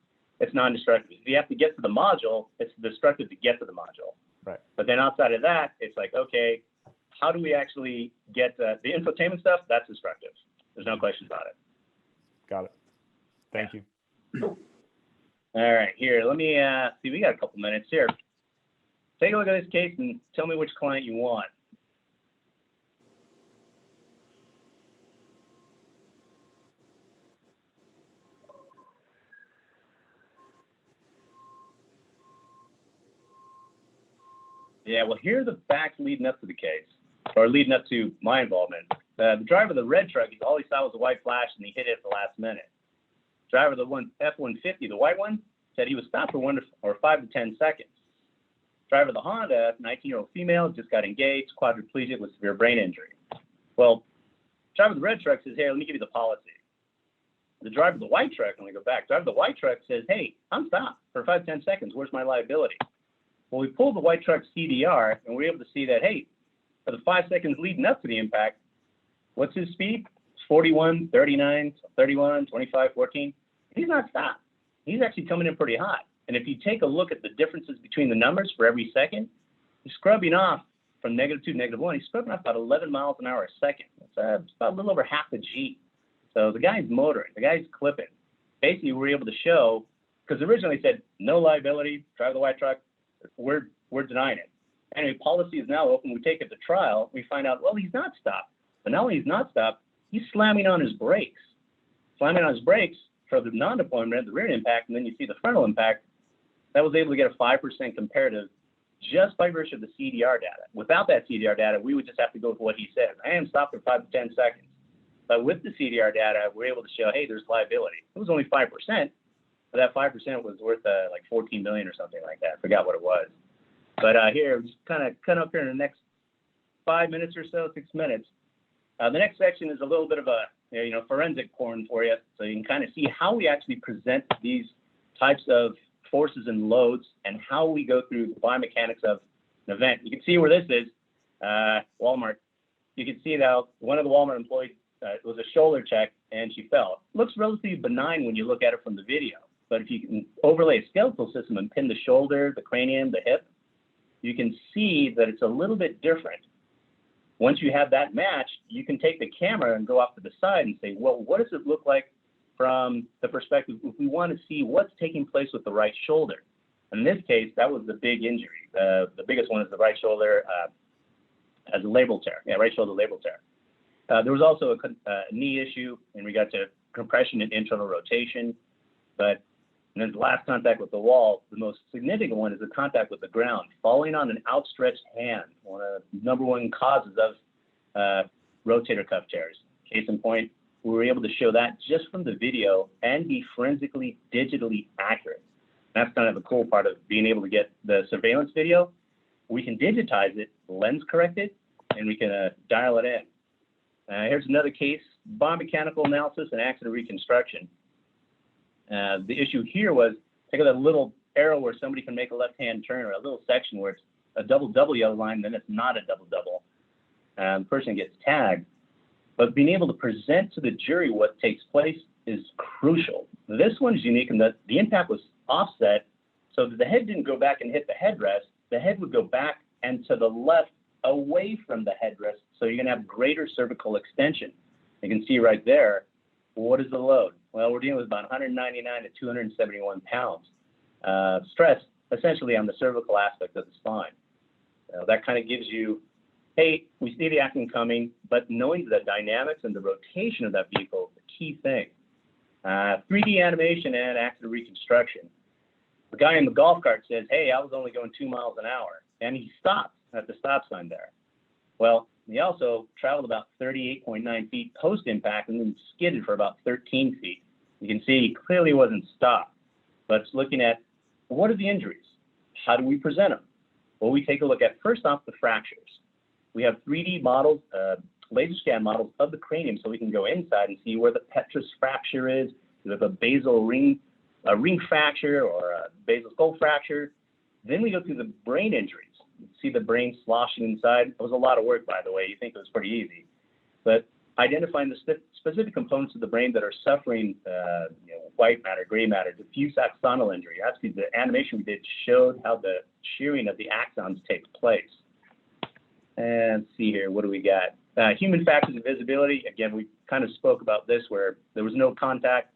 it's non-destructive. If you have to get to the module, it's destructive to get to the module. Right. But then outside of that, it's like, okay, how do we actually get the infotainment stuff? That's destructive. There's no question about it. Got it. Thank you. All right, here, let me see, we got a couple minutes here. Take a look at this case and tell me which client you want. Yeah, well, here are the facts leading up to the case, or leading up to my involvement. The driver of the red truck, all he saw was a white flash, and he hit it at the last minute. Driver of the F-150, the white one, said he was stopped for 5 to 10 seconds. Driver of the Honda, 19-year-old female, just got engaged, quadriplegic with severe brain injury. Well, driver of the red truck says, hey, let me give you the policy. The driver of the white truck, let me go back, driver of the white truck says, hey, I'm stopped for 5 to 10 seconds. Where's my liability? Well, we pulled the white truck's CDR, and we were able to see that, hey, for the 5 seconds leading up to the impact, what's his speed? It's 41, 39, 31, 25, 14. He's not stopped. He's actually coming in pretty hot. And if you take a look at the differences between the numbers for every second, he's scrubbing off from -2 to -1. He's scrubbing off about 11 miles an hour a second. It's about a little over half a G. So the guy's motoring. The guy's clipping. Basically, we're able to show, because originally they said no liability, drive the white truck. We're denying it. Anyway, policy is now open. We take it to trial. We find out, well, he's not stopped. But not only he's not stopped, he's slamming on his brakes. Slamming on his brakes for the non-deployment, the rear impact, and then you see the frontal impact. That was able to get a 5% comparative just by virtue of the CDR data. Without that CDR data, we would just have to go with what he said. I am stopped for 5 to 10 seconds. But with the CDR data, we're able to show, hey, there's liability. It was only 5%, but that 5% was worth like 14 million or something like that. I forgot what it was. But here, just kind of cut up here in the next 5 minutes or so, 6 minutes. The next section is a little bit of a forensic porn for you, so you can kind of see how we actually present these types of forces and loads and how we go through the biomechanics of an event. You can see where this is, Walmart. You can see that one of the Walmart employees, it was a shoulder check and she fell. It looks relatively benign when you look at it from the video, but if you can overlay a skeletal system and pin the shoulder, the cranium, the hip, you can see that it's a little bit different. Once you have that match, you can take the camera and go off to the side and say, well, what does it look like from the perspective if we want to see what's taking place with the right shoulder? In this case, that was the big injury. The biggest one is the right shoulder as a labral tear. Yeah, right shoulder labral tear. There was also a knee issue in regard to compression and internal rotation. But and then the last contact with the wall, the most significant one is the contact with the ground, falling on an outstretched hand, one of the number one causes of rotator cuff tears. Case in point, we were able to show that just from the video and be forensically, digitally accurate. That's kind of the cool part of being able to get the surveillance video. We can digitize it, lens correct it, and we can dial it in. Here's another case, biomechanical analysis and accident reconstruction. The issue here was, take that little arrow where somebody can make a left-hand turn, or a little section where it's a double yellow line, then it's not a double. The person gets tagged. But being able to present to the jury what takes place is crucial. This one's unique in that the impact was offset, so that the head didn't go back and hit the headrest. The head would go back and to the left away from the headrest, so you're going to have greater cervical extension. You can see right there, what is the load? Well, we're dealing with about 199 to 271 pounds. Stress essentially on the cervical aspect of the spine. That kind of gives you, hey, we see the accident coming, but knowing the dynamics and the rotation of that vehicle is the key thing. 3D animation and accident reconstruction. The guy in the golf cart says, hey, I was only going 2 miles an hour, and he stopped at the stop sign there. Well, he also traveled about 38.9 feet post-impact and then skidded for about 13 feet. You can see he clearly wasn't stopped. But looking at, what are the injuries? How do we present them? Well, we take a look at, first off, the fractures. We have 3D models, laser scan models of the cranium, so we can go inside and see where the petrous fracture is. We have a basal ring fracture or a basal skull fracture. Then we go through the brain injuries. You see the brain sloshing inside. It was a lot of work, by the way. You think it was pretty easy. But identifying the specific components of the brain that are suffering white matter, gray matter, diffuse axonal injury. Actually, the animation we did showed how the shearing of the axons takes place. And let's see here, what do we got? Human factors of visibility. Again, we kind of spoke about this where there was no contact.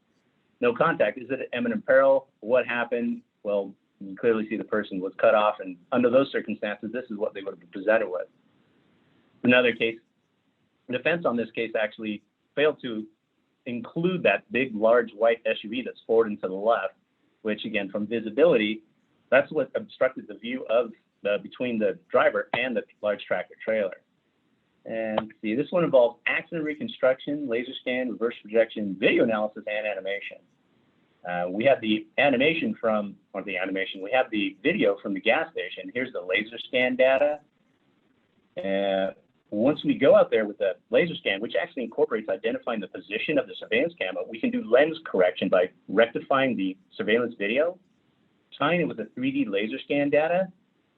No contact. Is it an imminent peril? What happened? Well, you can clearly see the person was cut off, and under those circumstances, this is what they would have been presented with. Another case, the defense on this case actually failed to include that big, large white SUV that's forward and to the left, which again, from visibility, that's what obstructed the view of between the driver and the large tractor trailer. And see, this one involves accident reconstruction, laser scan, reverse projection, video analysis, and animation. We have the animation we have the video from the gas station. Here's the laser scan data. Once we go out there with the laser scan, which actually incorporates identifying the position of the surveillance camera, we can do lens correction by rectifying the surveillance video, tying it with the 3D laser scan data.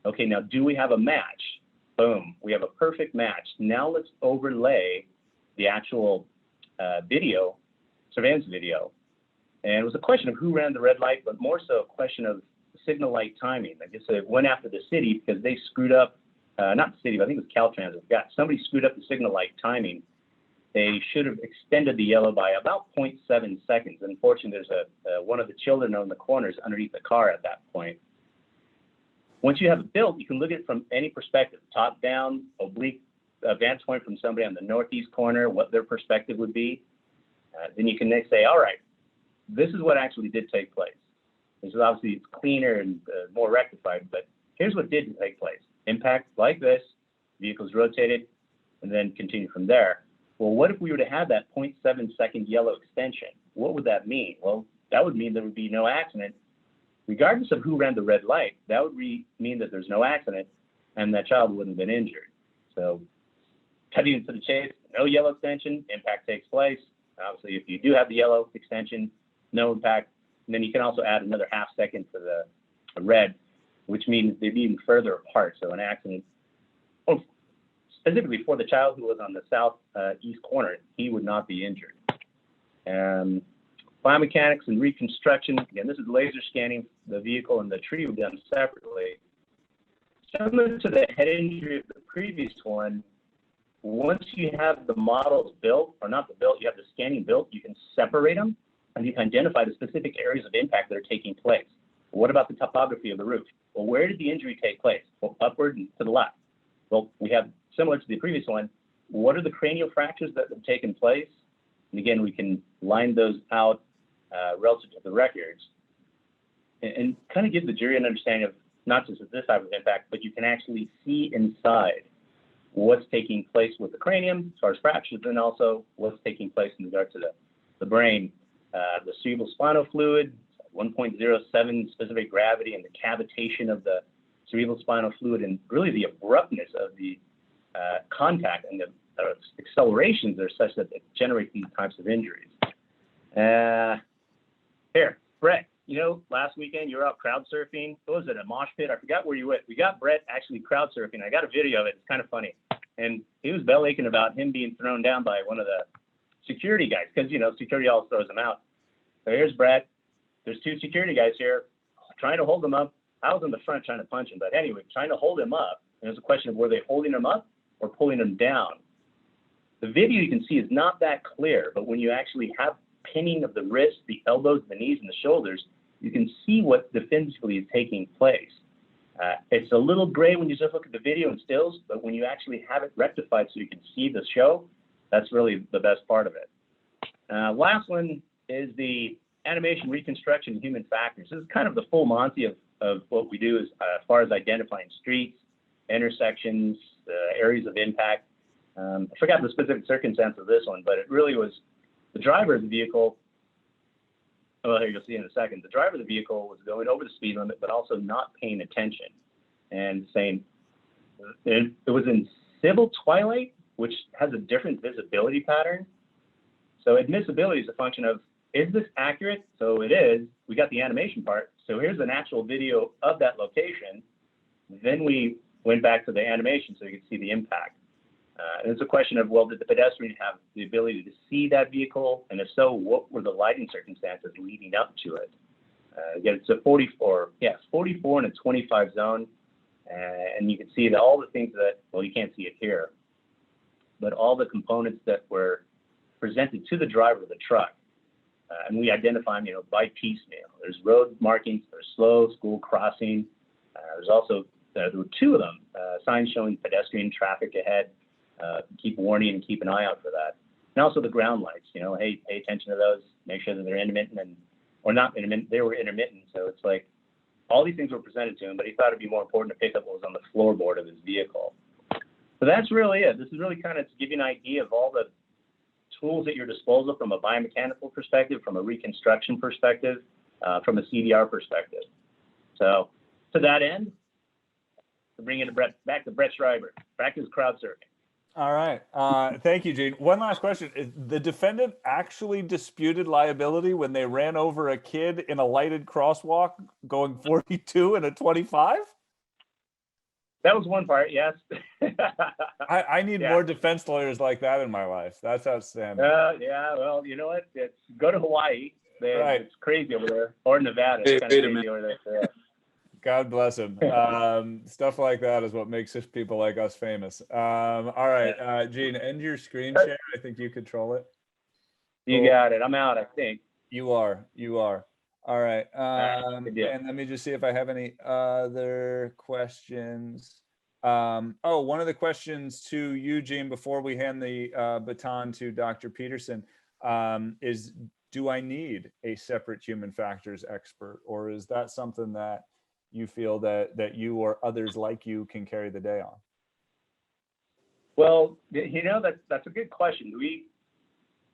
Okay, now do we have a match? Boom, we have a perfect match. Now let's overlay the actual video, surveillance video. And it was a question of who ran the red light, but more so a question of signal light timing. I guess it went after the city because they screwed up, not the city, but I think it was Caltrans. Somebody screwed up the signal light timing. They should have extended the yellow by about 0.7 seconds. Unfortunately, there's one of the children on the corners underneath the car at that point. Once you have it built, you can look at it from any perspective, top down, oblique vantage point from somebody on the northeast corner, what their perspective would be. Then you can next say, all right, this is what actually did take place. This is obviously it's cleaner and more rectified, but here's what did take place. Impact like this, vehicles rotated, and then continue from there. Well, what if we were to have that 0.7 second yellow extension? What would that mean? Well, that would mean there would be no accident. Regardless of who ran the red light, that would mean that there's no accident and that child wouldn't have been injured. So cutting into the chase, no yellow extension, impact takes place. Obviously, if you do have the yellow extension, no impact. And then you can also add another half second to the red, which means they'd be even further apart. So an accident, specifically for the child who was on the southeast corner, he would not be injured. Biomechanics and reconstruction. Again, this is laser scanning the vehicle and the tree we've done separately. Similar to the head injury of the previous one, once you have the models built, or not the built, you have the scanning built, you can separate them and you can identify the specific areas of impact that are taking place. What about the topography of the roof? Well, where did the injury take place? Well, upward and to the left. Well, we have, similar to the previous one, what are the cranial fractures that have taken place? And again, we can line those out relative to the records and kind of give the jury an understanding of not just this type of impact, but you can actually see inside what's taking place with the cranium as far as fractures, and also what's taking place in regard to the brain. The cerebral spinal fluid, 1.07 specific gravity, and the cavitation of the cerebral spinal fluid, and really the abruptness of the contact and the accelerations are such that it generates these types of injuries. Here, Brett, you know, last weekend you were out crowd surfing. What was it, a mosh pit? I forgot where you went. We got Brett actually crowd surfing. I got a video of it. It's kind of funny. And he was belly aching about him being thrown down by one of the security guys because, you know, security always throws him out. So here's Brett. There's two security guys here trying to hold him up. I was in the front trying to punch him. But anyway, trying to hold him up. And it's a question of were they holding him up or pulling him down? The video you can see is not that clear, but when you actually have pinning of the wrists, the elbows, the knees, and the shoulders, you can see what defensively is taking place. It's a little gray when you just look at the video and stills, but when you actually have it rectified so you can see the show, that's really the best part of it. Last one is the animation, reconstruction, and human factors. This is kind of the full Monty of what we do as far as identifying streets, intersections, areas of impact. I forgot the specific circumstance of this one, but it really was the driver of the vehicle. Well, here you'll see in a second. The driver of the vehicle was going over the speed limit, but also not paying attention and saying it was in civil twilight, which has a different visibility pattern. So admissibility is a function of, is this accurate? So it is. We got the animation part. So here's an actual video of that location. Then we went back to the animation so you could see the impact. And it's a question of, well, did the pedestrian have the ability to see that vehicle? And if so, what were the lighting circumstances leading up to it? Again, it's a 44 and a 25 zone. And you can see that all the things that, well, you can't see it here, but all the components that were presented to the driver of the truck. And we identify them, by piecemeal. There's road markings, there's slow, school crossing. There's also, there were two of them, signs showing pedestrian traffic ahead. Keep warning and keep an eye out for that. And also the ground lights, hey, pay attention to those, make sure that they're intermittent or not intermittent, they were intermittent. So it's like all these things were presented to him, but he thought it'd be more important to pick up what was on the floorboard of his vehicle. So that's really it. This is really kind of to give you an idea of all the tools at your disposal from a biomechanical perspective, from a reconstruction perspective, from a CDR perspective. So to that end, to bring it back to Brett Schreiber, back to his crowd surfing. All right. Thank you, Gene. One last question. The defendant actually disputed liability when they ran over a kid in a lighted crosswalk going 42 and a 25? That was one part, yes. I need more defense lawyers like that in my life. That's outstanding. Yeah, well, you know what? Go to Hawaii. Right. It's crazy over there. Or Nevada. It's kind of crazy over there. Yeah. God bless him. Stuff like that is what makes people like us famous. All right, Gene, end your screen share. I think you control it. You got it. I'm out, I think. You are. All right. Good deal. And let me just see if I have any other questions. One of the questions to you, Gene, before we hand the baton to Dr. Peterson, is, do I need a separate human factors expert, or is that something that you feel that you or others like you can carry the day on? Well, that's a good question.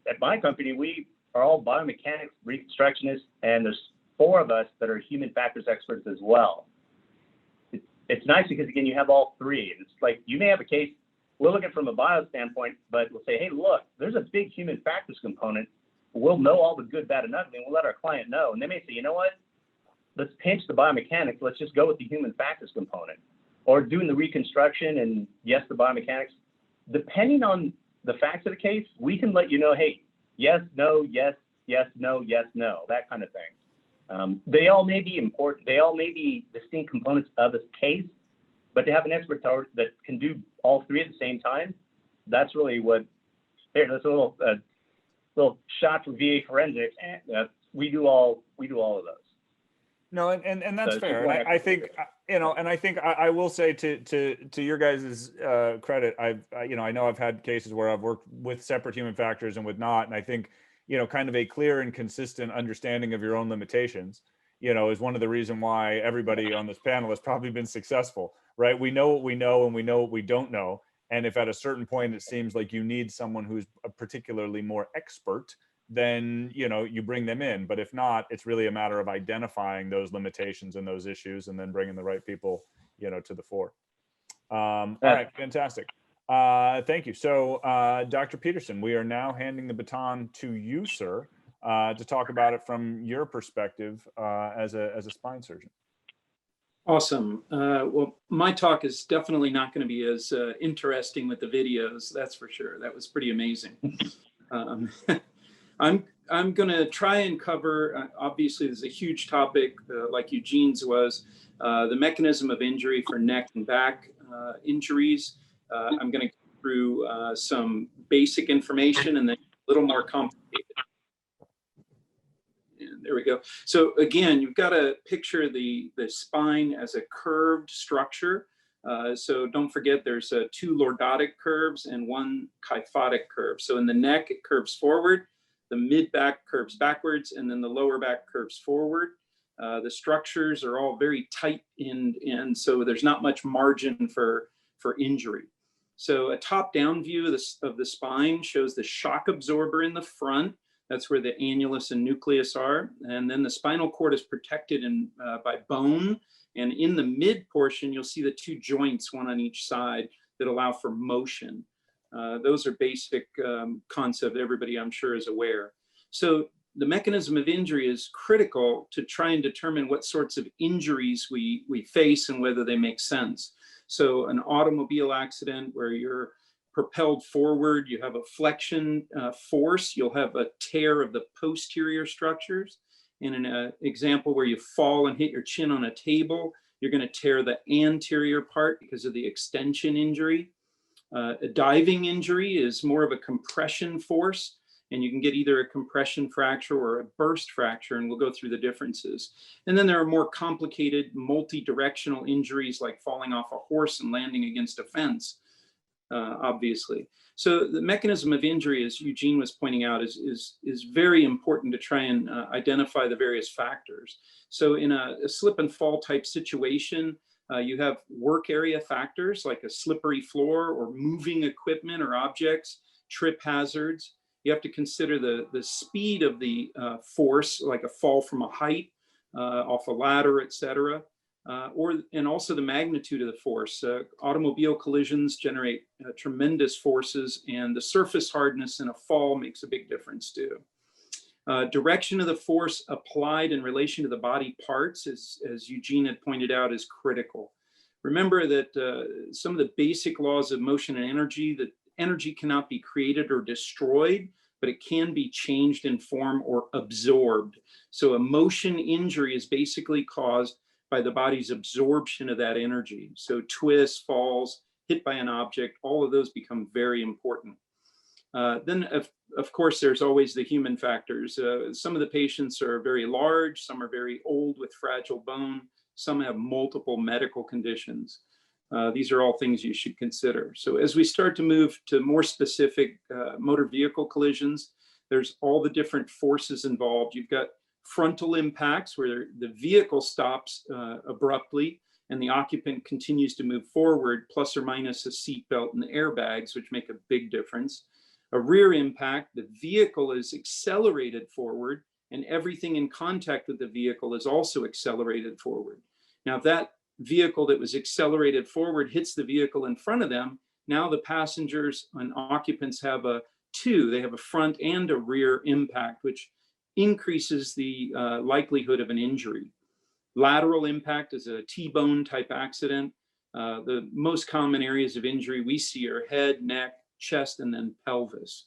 At my company, we are all biomechanics, reconstructionists, and there's 4 of us that are human factors experts as well. It's nice because, again, you have all 3. It's like you may have a case, we're looking from a bio standpoint, but we'll say, hey, look, there's a big human factors component. We'll know all the good, bad, and ugly, and we'll let our client know. And they may say, you know what? Let's pinch the biomechanics. Let's just go with the human factors component. Or doing the reconstruction and, yes, the biomechanics. Depending on the facts of the case, we can let you know, hey, yes, no, yes, yes, no, yes, no, that kind of thing. They all may be important. They all may be distinct components of a case, but to have an expert that can do all 3 at the same time, that's really what, here, that's a little shot for VA forensics. We do all of those. No, and that's fair. And I think, I will say to your guys' credit, I know I've had cases where I've worked with separate human factors and with not, and I think, kind of a clear and consistent understanding of your own limitations, is one of the reasons why everybody on this panel has probably been successful, right? We know what we know and we know what we don't know. And if at a certain point it seems like you need someone who's particularly more expert, then you bring them in. But if not, it's really a matter of identifying those limitations and those issues and then bringing the right people to the fore. All right, fantastic. Thank you. So Dr. Peterson, we are now handing the baton to you, sir, to talk about it from your perspective as a spine surgeon. Awesome. Well, my talk is definitely not going to be as interesting with the videos, that's for sure. That was pretty amazing. I'm going to try and cover, obviously this is a huge topic, like Eugene's was, the mechanism of injury for neck and back injuries. I'm going to go through some basic information and then a little more complicated. And there we go. So again, you've got to picture the spine as a curved structure. So don't forget there's 2 lordotic curves and 1 kyphotic curve. So in the neck, it curves forward. The mid-back curves backwards, and then the lower back curves forward. The structures are all very tight, and so there's not much margin for injury. So a top-down view of the spine shows the shock absorber in the front. That's where the annulus and nucleus are. And then the spinal cord is protected by bone. And in the mid portion, you'll see the 2 joints, one on each side, that allow for motion. Those are basic concepts everybody, I'm sure, is aware. So the mechanism of injury is critical to try and determine what sorts of injuries we face and whether they make sense. So an automobile accident where you're propelled forward, you have a flexion force, you'll have a tear of the posterior structures. In an example where you fall and hit your chin on a table, you're going to tear the anterior part because of the extension injury. A diving injury is more of a compression force, and you can get either a compression fracture or a burst fracture, and we'll go through the differences. And then there are more complicated multi-directional injuries like falling off a horse and landing against a fence, obviously. So the mechanism of injury, as Eugene was pointing out, is very important to try and identify the various factors. So in a slip and fall type situation, you have work area factors like a slippery floor or moving equipment or objects, trip hazards. You have to consider the speed of the force, like a fall from a height, off a ladder, etc. And also the magnitude of the force. Automobile collisions generate tremendous forces, and the surface hardness in a fall makes a big difference too. Direction of the force applied in relation to the body parts, as Eugene had pointed out, is critical. Remember that some of the basic laws of motion and energy, that energy cannot be created or destroyed, but it can be changed in form or absorbed. So a motion injury is basically caused by the body's absorption of that energy. So twists, falls, hit by an object, all of those become very important. Then, of course, there's always the human factors. Some of the patients are very large, some are very old with fragile bone, some have multiple medical conditions. These are all things you should consider. So as we start to move to more specific motor vehicle collisions, there's all the different forces involved. You've got frontal impacts where the vehicle stops abruptly and the occupant continues to move forward, plus or minus a seatbelt and airbags, which make a big difference. A rear impact, the vehicle is accelerated forward and everything in contact with the vehicle is also accelerated forward. Now, if that vehicle that was accelerated forward hits the vehicle in front of them, now the passengers and occupants have they have a front and a rear impact, which increases the likelihood of an injury. Lateral impact is a T-bone type accident. The most common areas of injury we see are head, neck, chest, and then pelvis.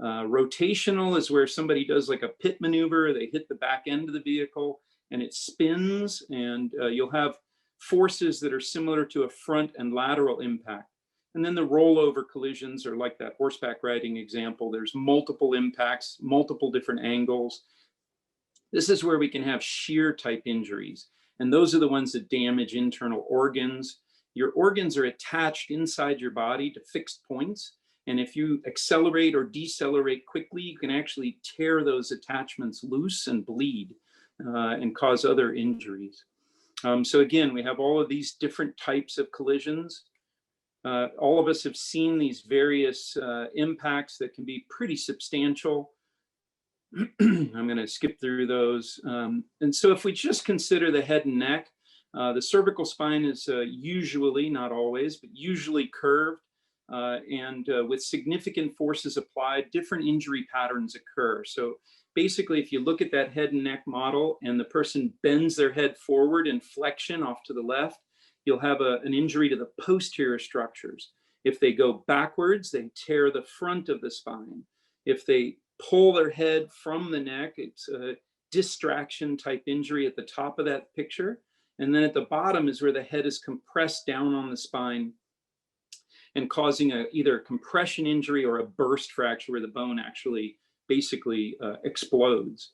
Rotational is where somebody does like a pit maneuver. They hit the back end of the vehicle and it spins, and you'll have forces that are similar to a front and lateral impact. And then the rollover collisions are like that horseback riding example. There's multiple impacts, multiple different angles. This is where we can have shear type injuries. And those are the ones that damage internal organs. Your organs are attached inside your body to fixed points. And if you accelerate or decelerate quickly, you can actually tear those attachments loose and bleed and cause other injuries. So again, we have all of these different types of collisions. All of us have seen these various impacts that can be pretty substantial. I'm going to skip through those. And so if we just consider the head and neck, the cervical spine is usually, not always, but usually curved. And with significant forces applied, different injury patterns occur. So basically, if you look at that head and neck model and the person bends their head forward in flexion off to the left, you'll have an injury to the posterior structures. If they go backwards, they tear the front of the spine. If they pull their head from the neck, it's a distraction type injury at the top of that picture. And then at the bottom is where the head is compressed down on the spine and causing either a compression injury or a burst fracture where the bone actually basically explodes.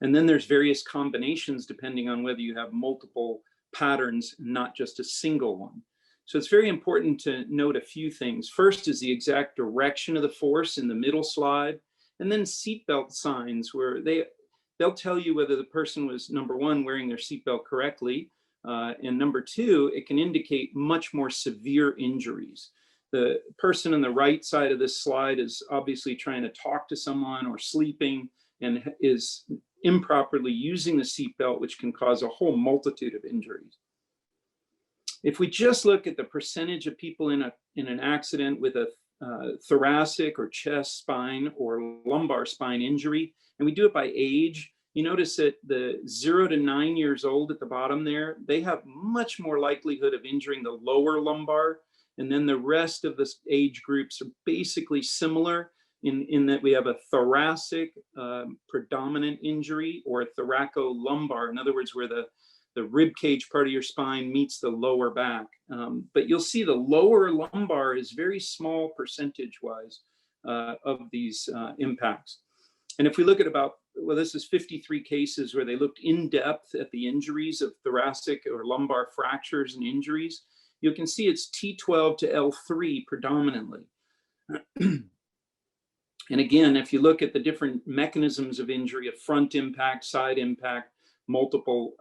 And then there's various combinations depending on whether you have multiple patterns, not just a single one. So it's very important to note a few things. First is the exact direction of the force in the middle slide, and then seatbelt signs where they'll tell you whether the person was, number one, wearing their seatbelt correctly, and number two, it can indicate much more severe injuries. The person on the right side of this slide is obviously trying to talk to someone or sleeping and is improperly using the seatbelt, which can cause a whole multitude of injuries. If we just look at the percentage of people in an accident with a thoracic or chest spine or lumbar spine injury, and we do it by age, you notice that the 0 to 9 years old at the bottom there, they have much more likelihood of injuring the lower lumbar. And then the rest of the age groups are basically similar in that we have a thoracic predominant injury, or a thoracolumbar, in other words, where the rib cage part of your spine meets the lower back. But you'll see the lower lumbar is very small percentage-wise of these impacts. And if we look at well, this is 53 cases where they looked in depth at the injuries of thoracic or lumbar fractures and injuries, you can see it's T12 to L3 predominantly. And again, if you look at the different mechanisms of injury, of front impact, side impact, multiple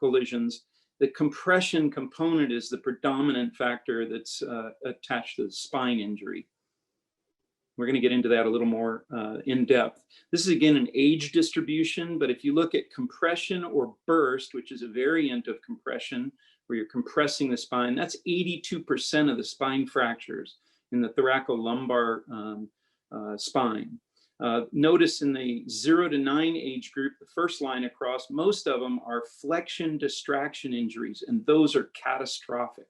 collisions, the compression component is the predominant factor that's attached to the spine injury. We're going to get into that a little more in depth. This is again an age distribution, but if you look at compression or burst, which is a variant of compression, where you're compressing the spine, that's 82% of the spine fractures in the thoracolumbar spine. Notice in the 0 to 9 age group, the first line across, most of them are flexion distraction injuries, and those are catastrophic.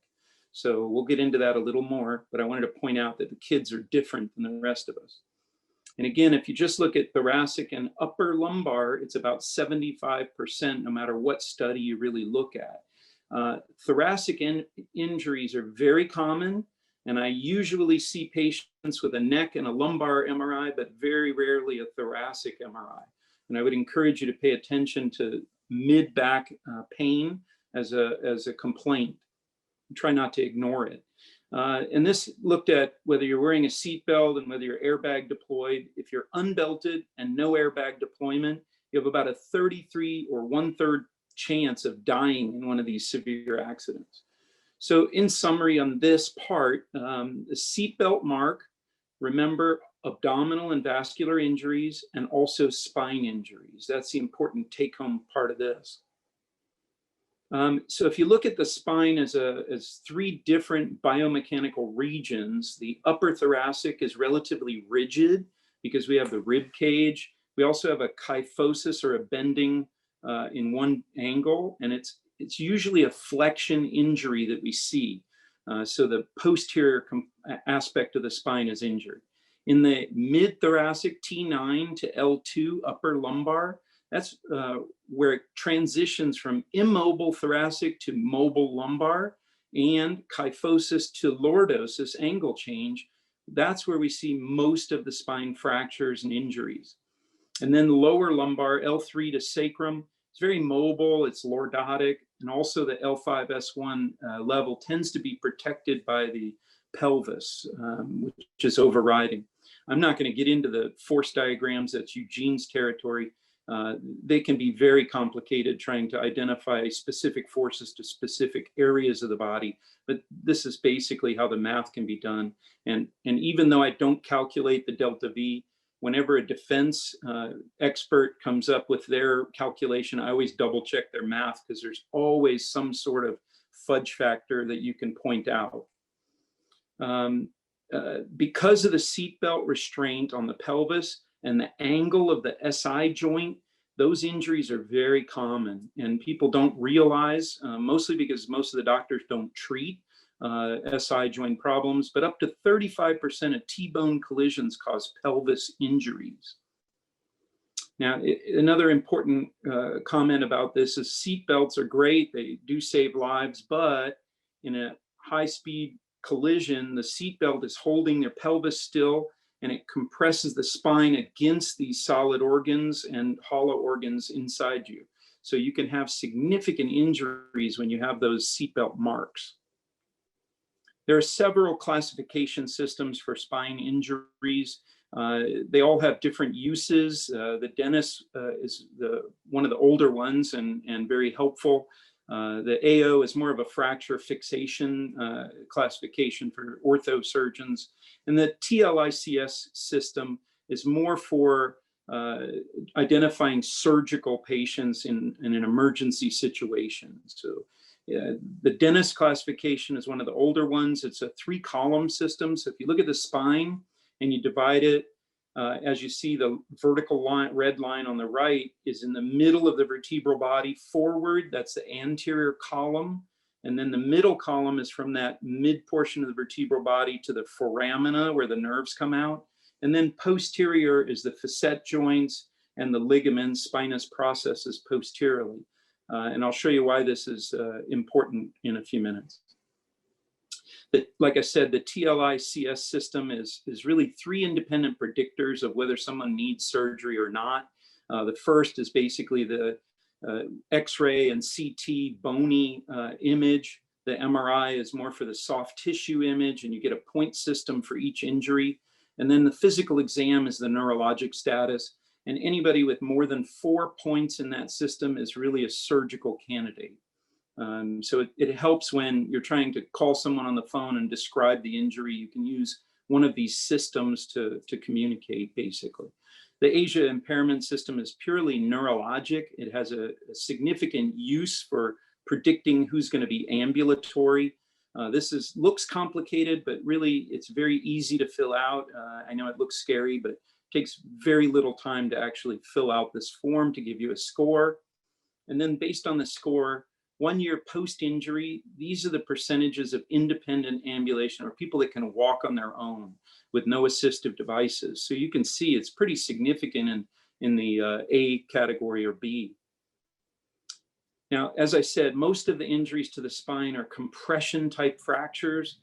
So we'll get into that a little more, but I wanted to point out that the kids are different than the rest of us. And again, if you just look at thoracic and upper lumbar, it's about 75%, no matter what study you really look at. Thoracic injuries are very common, and I usually see patients with a neck and a lumbar MRI, but very rarely a thoracic MRI. And I would encourage you to pay attention to mid-back pain as a complaint. Try not to ignore it. And this looked at whether you're wearing a seatbelt and whether you're airbag deployed. If you're unbelted and no airbag deployment, you have about a 33 or 1/3 chance of dying in one of these severe accidents. So in summary on this part, the seatbelt mark, remember abdominal and vascular injuries and also spine injuries. That's the important take-home part of this. So if you look at the spine as 3 different biomechanical regions, the upper thoracic is relatively rigid because we have the rib cage. We also have a kyphosis, or a bending in one angle, and it's usually a flexion injury that we see. So the posterior aspect of the spine is injured. In the mid-thoracic, T9 to L2 upper lumbar, that's where it transitions from immobile thoracic to mobile lumbar, and kyphosis to lordosis, angle change. That's where we see most of the spine fractures and injuries. And then lower lumbar, L3 to sacrum, it's very mobile, it's lordotic, and also the L5S1 level tends to be protected by the pelvis, which is overriding. I'm not going to get into the force diagrams, that's Eugene's territory. They can be very complicated trying to identify specific forces to specific areas of the body, but this is basically how the math can be done. And even though I don't calculate the delta V, whenever a defense expert comes up with their calculation, I always double check their math, because there's always some sort of fudge factor that you can point out. Because of the seatbelt restraint on the pelvis and the angle of the SI joint, those injuries are very common, and people don't realize, mostly because most of the doctors don't treat SI joint problems, but up to 35% of T-bone collisions cause pelvis injuries. Now, another important comment about this is seatbelts are great. They do save lives, but in a high-speed collision, the seatbelt is holding their pelvis still, and it compresses the spine against these solid organs and hollow organs inside you. So you can have significant injuries when you have those seatbelt marks. There are several classification systems for spine injuries. They all have different uses. The Dennis is one of the older ones and very helpful. The AO is more of a fracture fixation classification for ortho surgeons. And the TLICS system is more for identifying surgical patients in an emergency situation. So the Dennis classification is one of the older ones. It's a 3-column system. So if you look at the spine and you divide it, as you see, the vertical line, red line on the right, is in the middle of the vertebral body forward. That's the anterior column. And then the middle column is from that mid portion of the vertebral body to the foramina where the nerves come out. And then posterior is the facet joints and the ligaments, spinous processes posteriorly. And I'll show you why this is important in a few minutes. But like I said, the TLICS system is really 3 independent predictors of whether someone needs surgery or not. The first is basically the X-ray and CT bony image. The MRI is more for the soft tissue image, and you get a point system for each injury. And then the physical exam is the neurologic status. And anybody with more than 4 points in that system is really a surgical candidate. So it helps when you're trying to call someone on the phone and describe the injury. You can use one of these systems to communicate, basically. The Asia impairment system is purely neurologic. It has a significant use for predicting who's going to be ambulatory. This looks complicated, but really it's very easy to fill out. I know it looks scary, but it takes very little time to actually fill out this form to give you a score. And then based on the score, 1 year post-injury, these are the percentages of independent ambulation, or people that can walk on their own with no assistive devices. So you can see it's pretty significant in the A category or B. Now, as I said, most of the injuries to the spine are compression type fractures.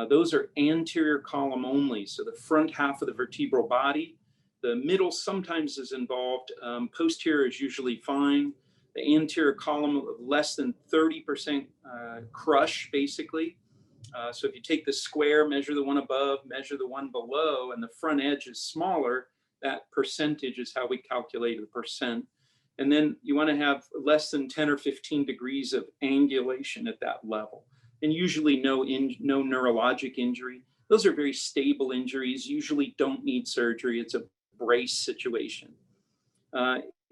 Those are anterior column only, so the front half of the vertebral body. The middle sometimes is involved. Posterior is usually fine. The anterior column of less than 30% crush, basically. So if you take the square, measure the one above, measure the one below, and the front edge is smaller, that percentage is how we calculate the percent. And then you want to have less than 10 or 15 degrees of angulation at that level. And usually no neurologic injury. Those are very stable injuries, usually don't need surgery. It's a brace situation.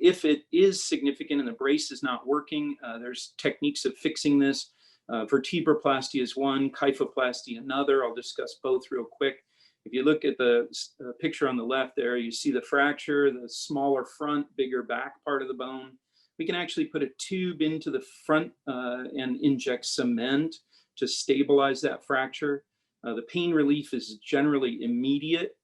If it is significant and the brace is not working, there's techniques of fixing this. Vertebroplasty is one, kyphoplasty another. I'll discuss both real quick. If you look at the picture on the left there, you see the fracture, the smaller front, bigger back part of the bone. We can actually put a tube into the front and inject cement to stabilize that fracture. The pain relief is generally immediate,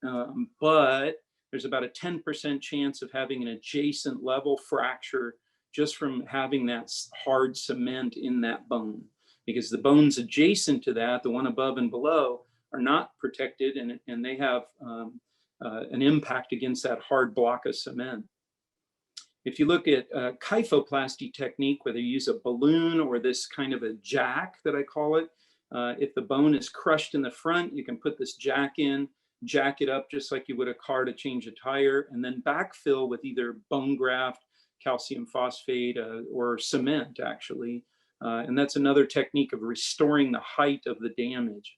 but there's about a 10% chance of having an adjacent level fracture just from having that hard cement in that bone, because the bones adjacent to that, the one above and below, are not protected, and they have an impact against that hard block of cement. If you look at kyphoplasty technique, whether you use a balloon or this kind of a jack that I call it, if the bone is crushed in the front, you can put this jack in, jack it up just like you would a car to change a tire, and then backfill with either bone graft, calcium phosphate, or cement, actually. And that's another technique of restoring the height of the damage.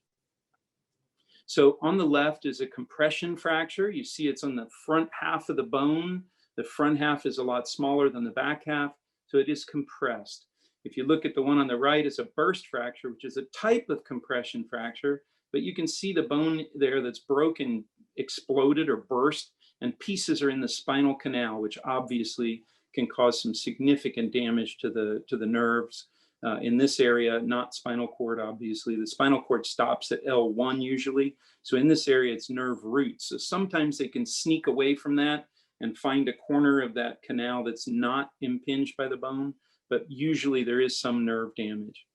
So on the left is a compression fracture. You see it's on the front half of the bone. The front half is a lot smaller than the back half, so it is compressed. If you look at the one on the right, it's a burst fracture, which is a type of compression fracture, but you can see the bone there that's broken, exploded or burst, and pieces are in the spinal canal, which obviously can cause some significant damage to the nerves. In this area, not spinal cord, obviously. The spinal cord stops at L1 usually. So in this area, it's nerve roots. So sometimes they can sneak away from that and find a corner of that canal that's not impinged by the bone, but usually there is some nerve damage.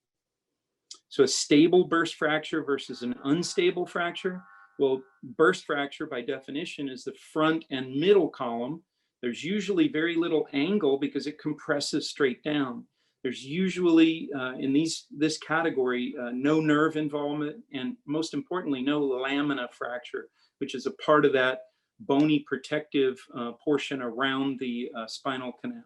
So a stable burst fracture versus an unstable fracture. Well, burst fracture by definition is the front and middle column. There's usually very little angle because it compresses straight down. There's usually, in this category, no nerve involvement, and most importantly, no lamina fracture, which is a part of that bony protective portion around the spinal canal.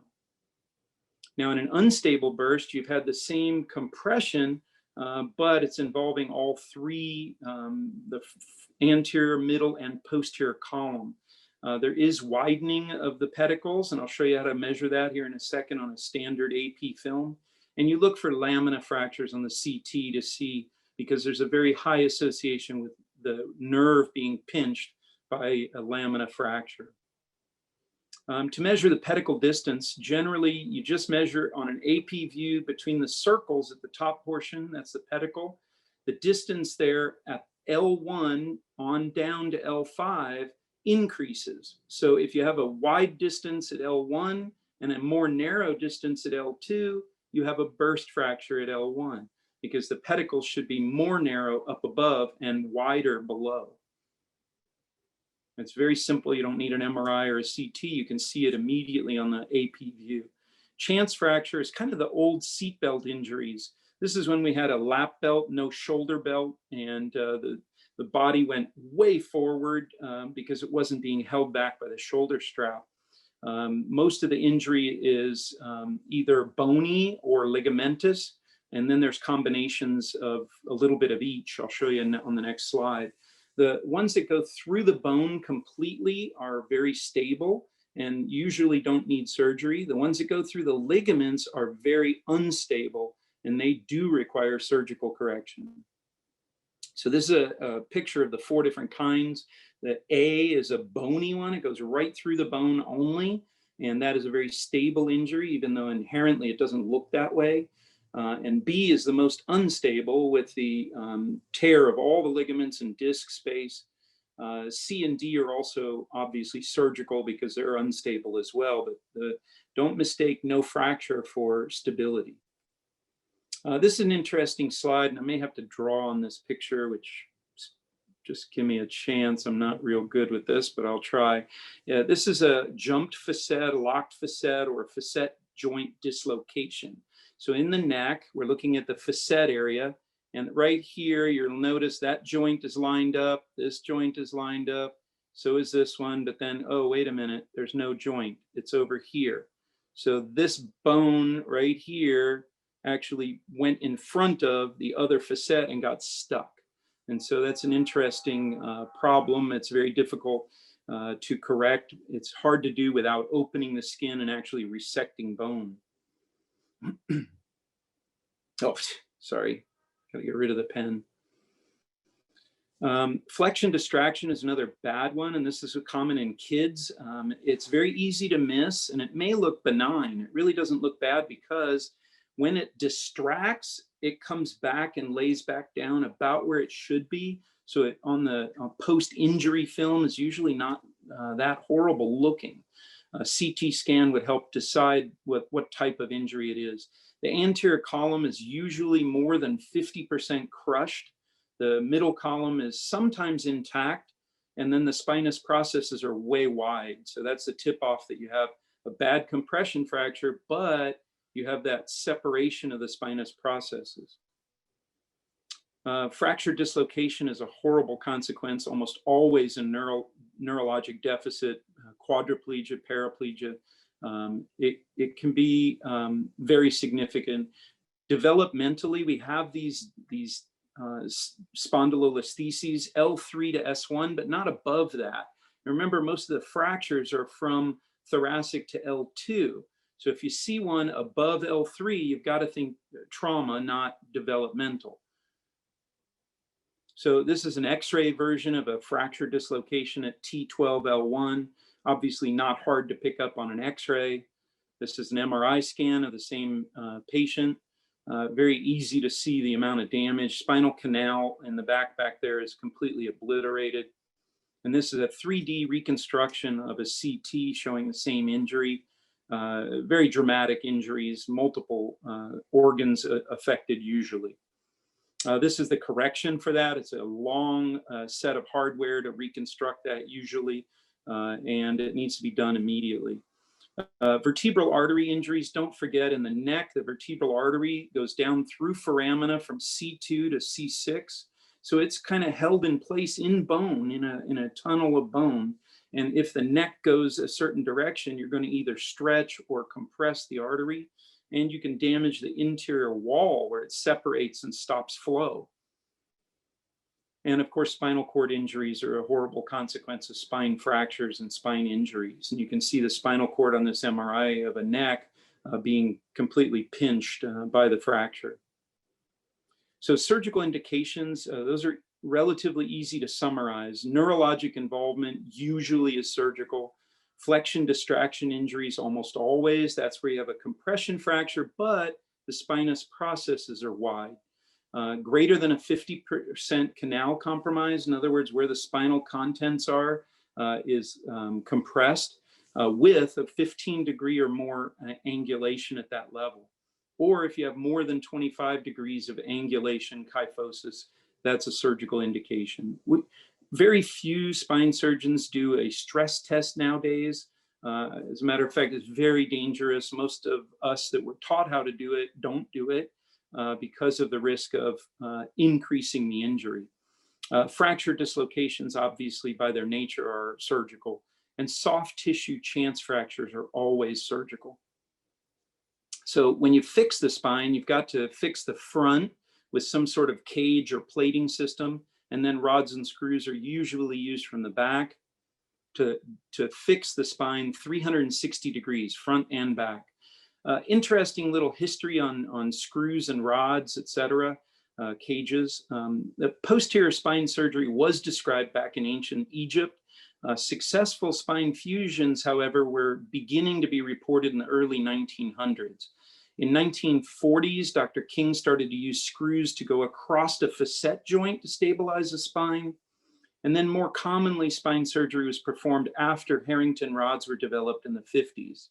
Now, in an unstable burst, you've had the same compression, but it's involving all three, the anterior, middle, and posterior column. There is widening of the pedicles, and I'll show you how to measure that here in a second on a standard AP film. And you look for lamina fractures on the CT to see, because there's a very high association with the nerve being pinched by a lamina fracture. To measure the pedicle distance, generally you just measure on an AP view between the circles at the top portion, that's the pedicle. The distance there at L1 on down to L5 increases. So if you have a wide distance at L1 and a more narrow distance at L2, you have a burst fracture at L1 because the pedicle should be more narrow up above and wider below. It's very simple. You don't need an MRI or a CT. You can see it immediately on the AP view. Chance fracture is kind of the old seatbelt injuries. This is when we had a lap belt, no shoulder belt, and the body went way forward because it wasn't being held back by the shoulder strap. Most of the injury is either bony or ligamentous, and then there's combinations of a little bit of each. I'll show you on the next slide. The ones that go through the bone completely are very stable and usually don't need surgery. The ones that go through the ligaments are very unstable and they do require surgical correction. So this is a picture of the 4 different kinds. The A is a bony one. It goes right through the bone only. And that is a very stable injury, even though inherently it doesn't look that way. And B is the most unstable with the tear of all the ligaments and disc space. C and D are also obviously surgical because they're unstable as well, but don't mistake no fracture for stability. This is an interesting slide, and I may have to draw on this picture, which just give me a chance. I'm not real good with this, but I'll try. Yeah, this is a jumped facet, a locked facet, or a facet joint dislocation. So in the neck, we're looking at the facet area, and right here, you'll notice that joint is lined up, this joint is lined up, so is this one, but then, oh, wait a minute, there's no joint, it's over here. So this bone right here actually went in front of the other facet and got stuck. And so that's an interesting problem. It's very difficult to correct. It's hard to do without opening the skin and actually resecting bone. Oh, sorry, gotta get rid of the pen. Flexion distraction is another bad one, and this is common in kids. It's very easy to miss, and it may look benign. It really doesn't look bad because when it distracts, it comes back and lays back down about where it should be. So it, on the post-injury film is usually not that horrible looking. A CT scan would help decide what type of injury it is. The anterior column is usually more than 50% crushed. The middle column is sometimes intact, and then the spinous processes are way wide. So that's the tip-off that you have a bad compression fracture, but you have that separation of the spinous processes. Fracture dislocation is a horrible consequence, almost always in neurologic deficit, quadriplegia, paraplegia. It can be very significant. Developmentally, we have these spondylolistheses, L3 to S1, but not above that. Remember, most of the fractures are from thoracic to L2. So if you see one above L3, you've got to think trauma, not developmental. So this is an X-ray version of a fracture dislocation at T12L1. Obviously not hard to pick up on an X-ray. This is an MRI scan of the same patient. Very easy to see the amount of damage. Spinal canal in the back there is completely obliterated. And this is a 3D reconstruction of a CT showing the same injury. Very dramatic injuries, multiple organs affected usually. This is the correction for that. It's a long set of hardware to reconstruct that usually, and it needs to be done immediately. Vertebral artery injuries, don't forget in the neck, the vertebral artery goes down through foramina from C2 to C6. So it's kind of held in place in bone, in a tunnel of bone. And if the neck goes a certain direction, you're going to either stretch or compress the artery, and you can damage the interior wall where it separates and stops flow. And of course, spinal cord injuries are a horrible consequence of spine fractures and spine injuries. And you can see the spinal cord on this MRI of a neck being completely pinched by the fracture. So surgical indications, those are relatively easy to summarize. Neurologic involvement usually is surgical. Flexion distraction injuries almost always, that's where you have a compression fracture, but the spinous processes are wide. Greater than a 50% canal compromise, in other words, where the spinal contents are, is compressed with a 15-degree or more angulation at that level. Or if you have more than 25 degrees of angulation, kyphosis, that's a surgical indication. Very few spine surgeons do a stress test nowadays. As a matter of fact, it's very dangerous. Most of us that were taught how to do it don't do it because of the risk of increasing the injury. Fracture dislocations, obviously, by their nature, are surgical, and soft tissue chance fractures are always surgical. So when you fix the spine, you've got to fix the front with some sort of cage or plating system, and then rods and screws are usually used from the back to fix the spine 360 degrees, front and back. Interesting little history on screws and rods, etc., cages. The posterior spine surgery was described back in ancient Egypt. Successful spine fusions, however, were beginning to be reported in the early 1900s. In 1940s, Dr. King started to use screws to go across the facet joint to stabilize the spine. And then more commonly, spine surgery was performed after Harrington rods were developed in the 50s.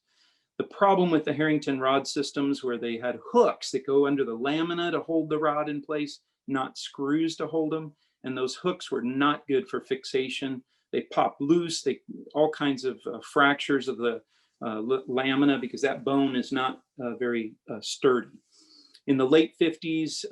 The problem with the Harrington rod systems where they had hooks that go under the lamina to hold the rod in place, not screws to hold them. And those hooks were not good for fixation. They pop loose, all kinds of fractures of the lamina because that bone is not very sturdy. In the late 50s,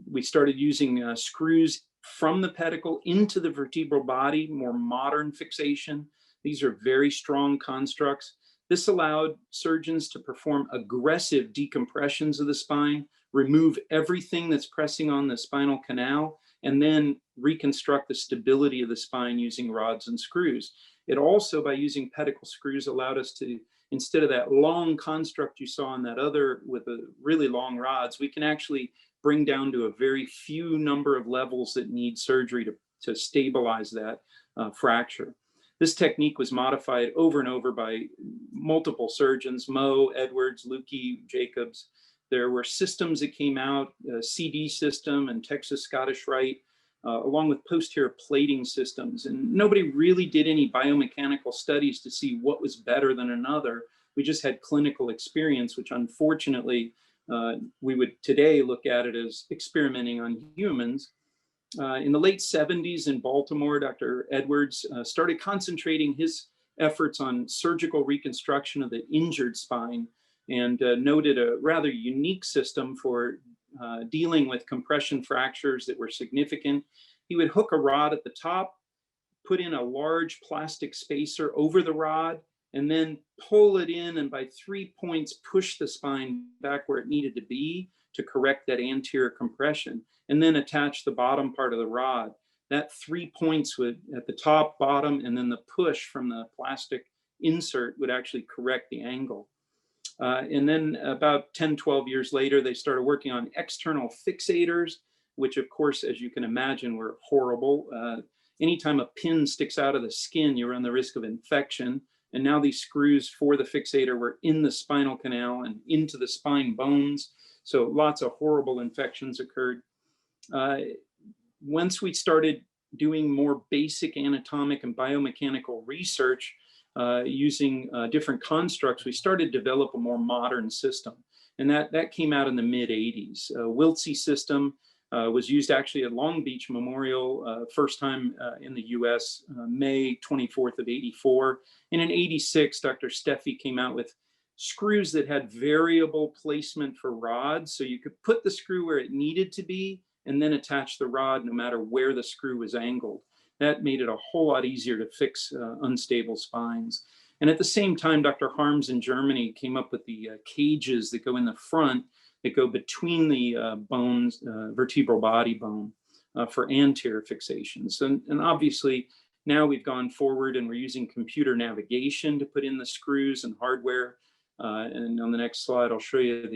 we started using screws from the pedicle into the vertebral body, more modern fixation. These are very strong constructs. This allowed surgeons to perform aggressive decompressions of the spine, remove everything that's pressing on the spinal canal, and then reconstruct the stability of the spine using rods and screws. It also, by using pedicle screws, allowed us to, instead of that long construct you saw on that other with the really long rods, we can actually bring down to a very few number of levels that need surgery to stabilize that fracture. This technique was modified over and over by multiple surgeons, Moe, Edwards, Lukey, Jacobs. There were systems that came out, CD system and Texas Scottish Rite, along with posterior plating systems. And nobody really did any biomechanical studies to see what was better than another. We just had clinical experience, which unfortunately, we would today look at it as experimenting on humans. In the late 70s in Baltimore, Dr. Edwards started concentrating his efforts on surgical reconstruction of the injured spine and noted a rather unique system for dealing with compression fractures that were significant. He would hook a rod at the top, put in a large plastic spacer over the rod, and then pull it in, and by 3 points, push the spine back where it needed to be to correct that anterior compression, and then attach the bottom part of the rod. That 3 points would, at the top, bottom, and then the push from the plastic insert would actually correct the angle. And then about 10, 12 years later, they started working on external fixators, which of course, as you can imagine, were horrible. Anytime a pin sticks out of the skin, you run the risk of infection. And now these screws for the fixator were in the spinal canal and into the spine bones. So lots of horrible infections occurred. Once we started doing more basic anatomic and biomechanical research using different constructs, we started to develop a more modern system. And that came out in the mid 80s. Wiltsey system was used actually at Long Beach Memorial, first time in the US, May 24th of 84. And in 86, Dr. Steffi came out with screws that had variable placement for rods. So you could put the screw where it needed to be and then attach the rod no matter where the screw was angled. That made it a whole lot easier to fix unstable spines. And at the same time, Dr. Harms in Germany came up with the cages that go in the front, that go between the bones, vertebral body bone for anterior fixations. And obviously, now we've gone forward and we're using computer navigation to put in the screws and hardware. And on the next slide, I'll show you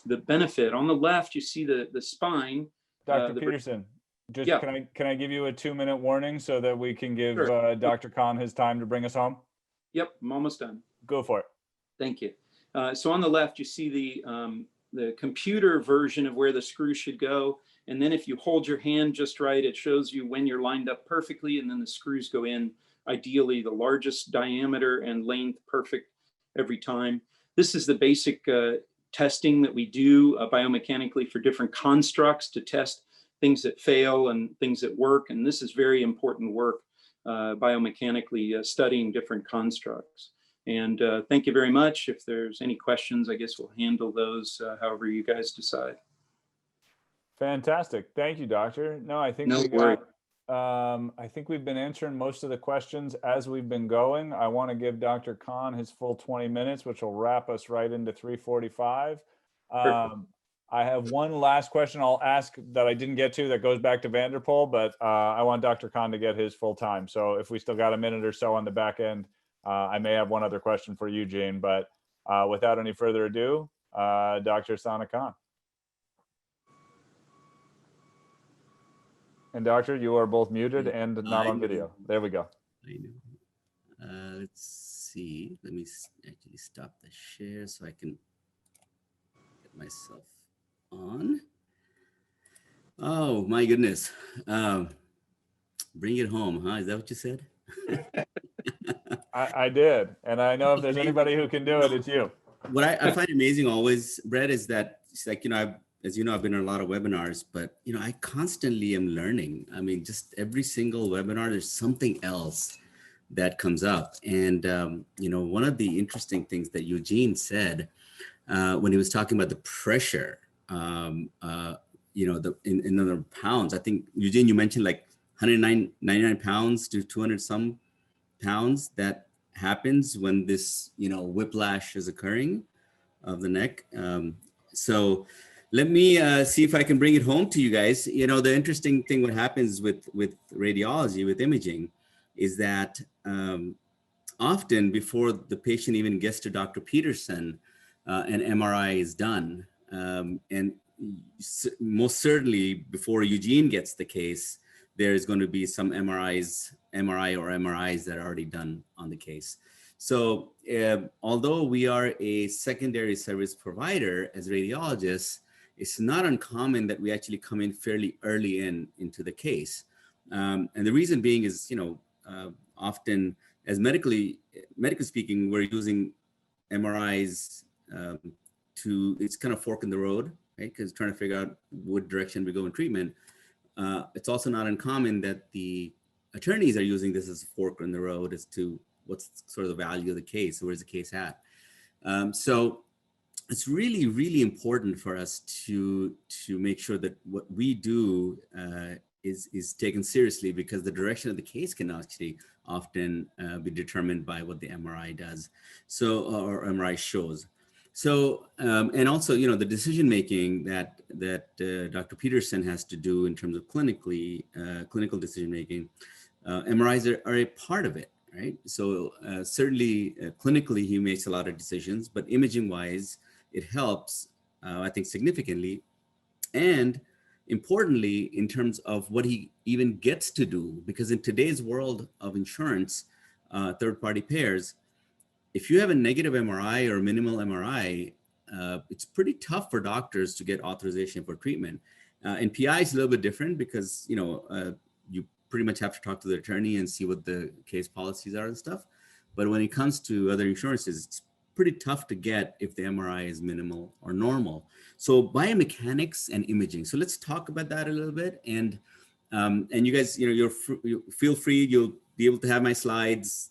the benefit. On the left, you see the spine. Dr. Peterson, just yeah. can I give you a 2-minute warning so that we can give Sure. Dr. Kahn his time to bring us home? Yep, I'm almost done. Go for it. Thank you. So on the left, you see the computer version of where the screw should go. And then if you hold your hand just right, it shows you when you're lined up perfectly, and then the screws go in, ideally the largest diameter and length perfect every time. This is the basic testing that we do biomechanically for different constructs to test things that fail and things that work. And this is very important work biomechanically studying different constructs. And thank you very much. If there's any questions, I guess we'll handle those however you guys decide. Fantastic. Thank you, Doctor. No, I think No we worries. got, I think we've been answering most of the questions as we've been going. I want to give Dr. Khan his full 20 minutes, which will wrap us right into 3:45. I have one last question I'll ask that I didn't get to that goes back to Vanderpool, but I want Dr. Khan to get his full time. So if we still got a minute or so on the back end, I may have one other question for Eugene, but without any further ado, Dr. Sana Khan. And Doctor, you are both muted and not on video. There we go. I know. Let's see. Let me actually stop the share so I can get myself on. Oh my goodness. Bring it home, huh? Is that what you said? I did. And I know if there's anybody who can do it, it's you. What I find amazing always, Brett, is that it's like, you know, as you know, I've been on a lot of webinars, but, you know, I constantly am learning. I mean, just every single webinar, there's something else that comes up. And, you know, one of the interesting things that Eugene said when he was talking about the pressure, you know, in other pounds, I think, Eugene, you mentioned like 99 pounds to 200 some pounds that happens when this, you know, whiplash is occurring of the neck. So let me see if I can bring it home to you guys. You know, the interesting thing what happens with radiology, with imaging, is that often before the patient even gets to Dr. Peterson, an MRI is done. And most certainly before Eugene gets the case, there's going to be some MRI or MRIs that are already done on the case. So although we are a secondary service provider as radiologists, it's not uncommon that we actually come in fairly early into the case. And the reason being is, you know, often as medically speaking, we're using MRIs it's kind of fork in the road, right? Because trying to figure out what direction we go in treatment. It's also not uncommon that the attorneys are using this as a fork in the road as to what's sort of the value of the case, where's the case at. So it's really, really important for us to make sure that what we do is taken seriously, because the direction of the case can actually often be determined by what the MRI does, so or MRI shows. So and also, you know, the decision making that Dr. Peterson has to do in terms of clinical decision making, MRIs are a part of it, right? So certainly clinically he makes a lot of decisions, but imaging wise, it helps, I think, significantly. And importantly, in terms of what he even gets to do, because in today's world of insurance, third-party payers, if you have a negative MRI or minimal MRI, it's pretty tough for doctors to get authorization for treatment. And PI is a little bit different because, you know, you pretty much have to talk to the attorney and see what the case policies are and stuff. But when it comes to other insurances, it's pretty tough to get if the MRI is minimal or normal. So biomechanics and imaging. So let's talk about that a little bit. And you guys, you know, you feel free. You'll be able to have my slides,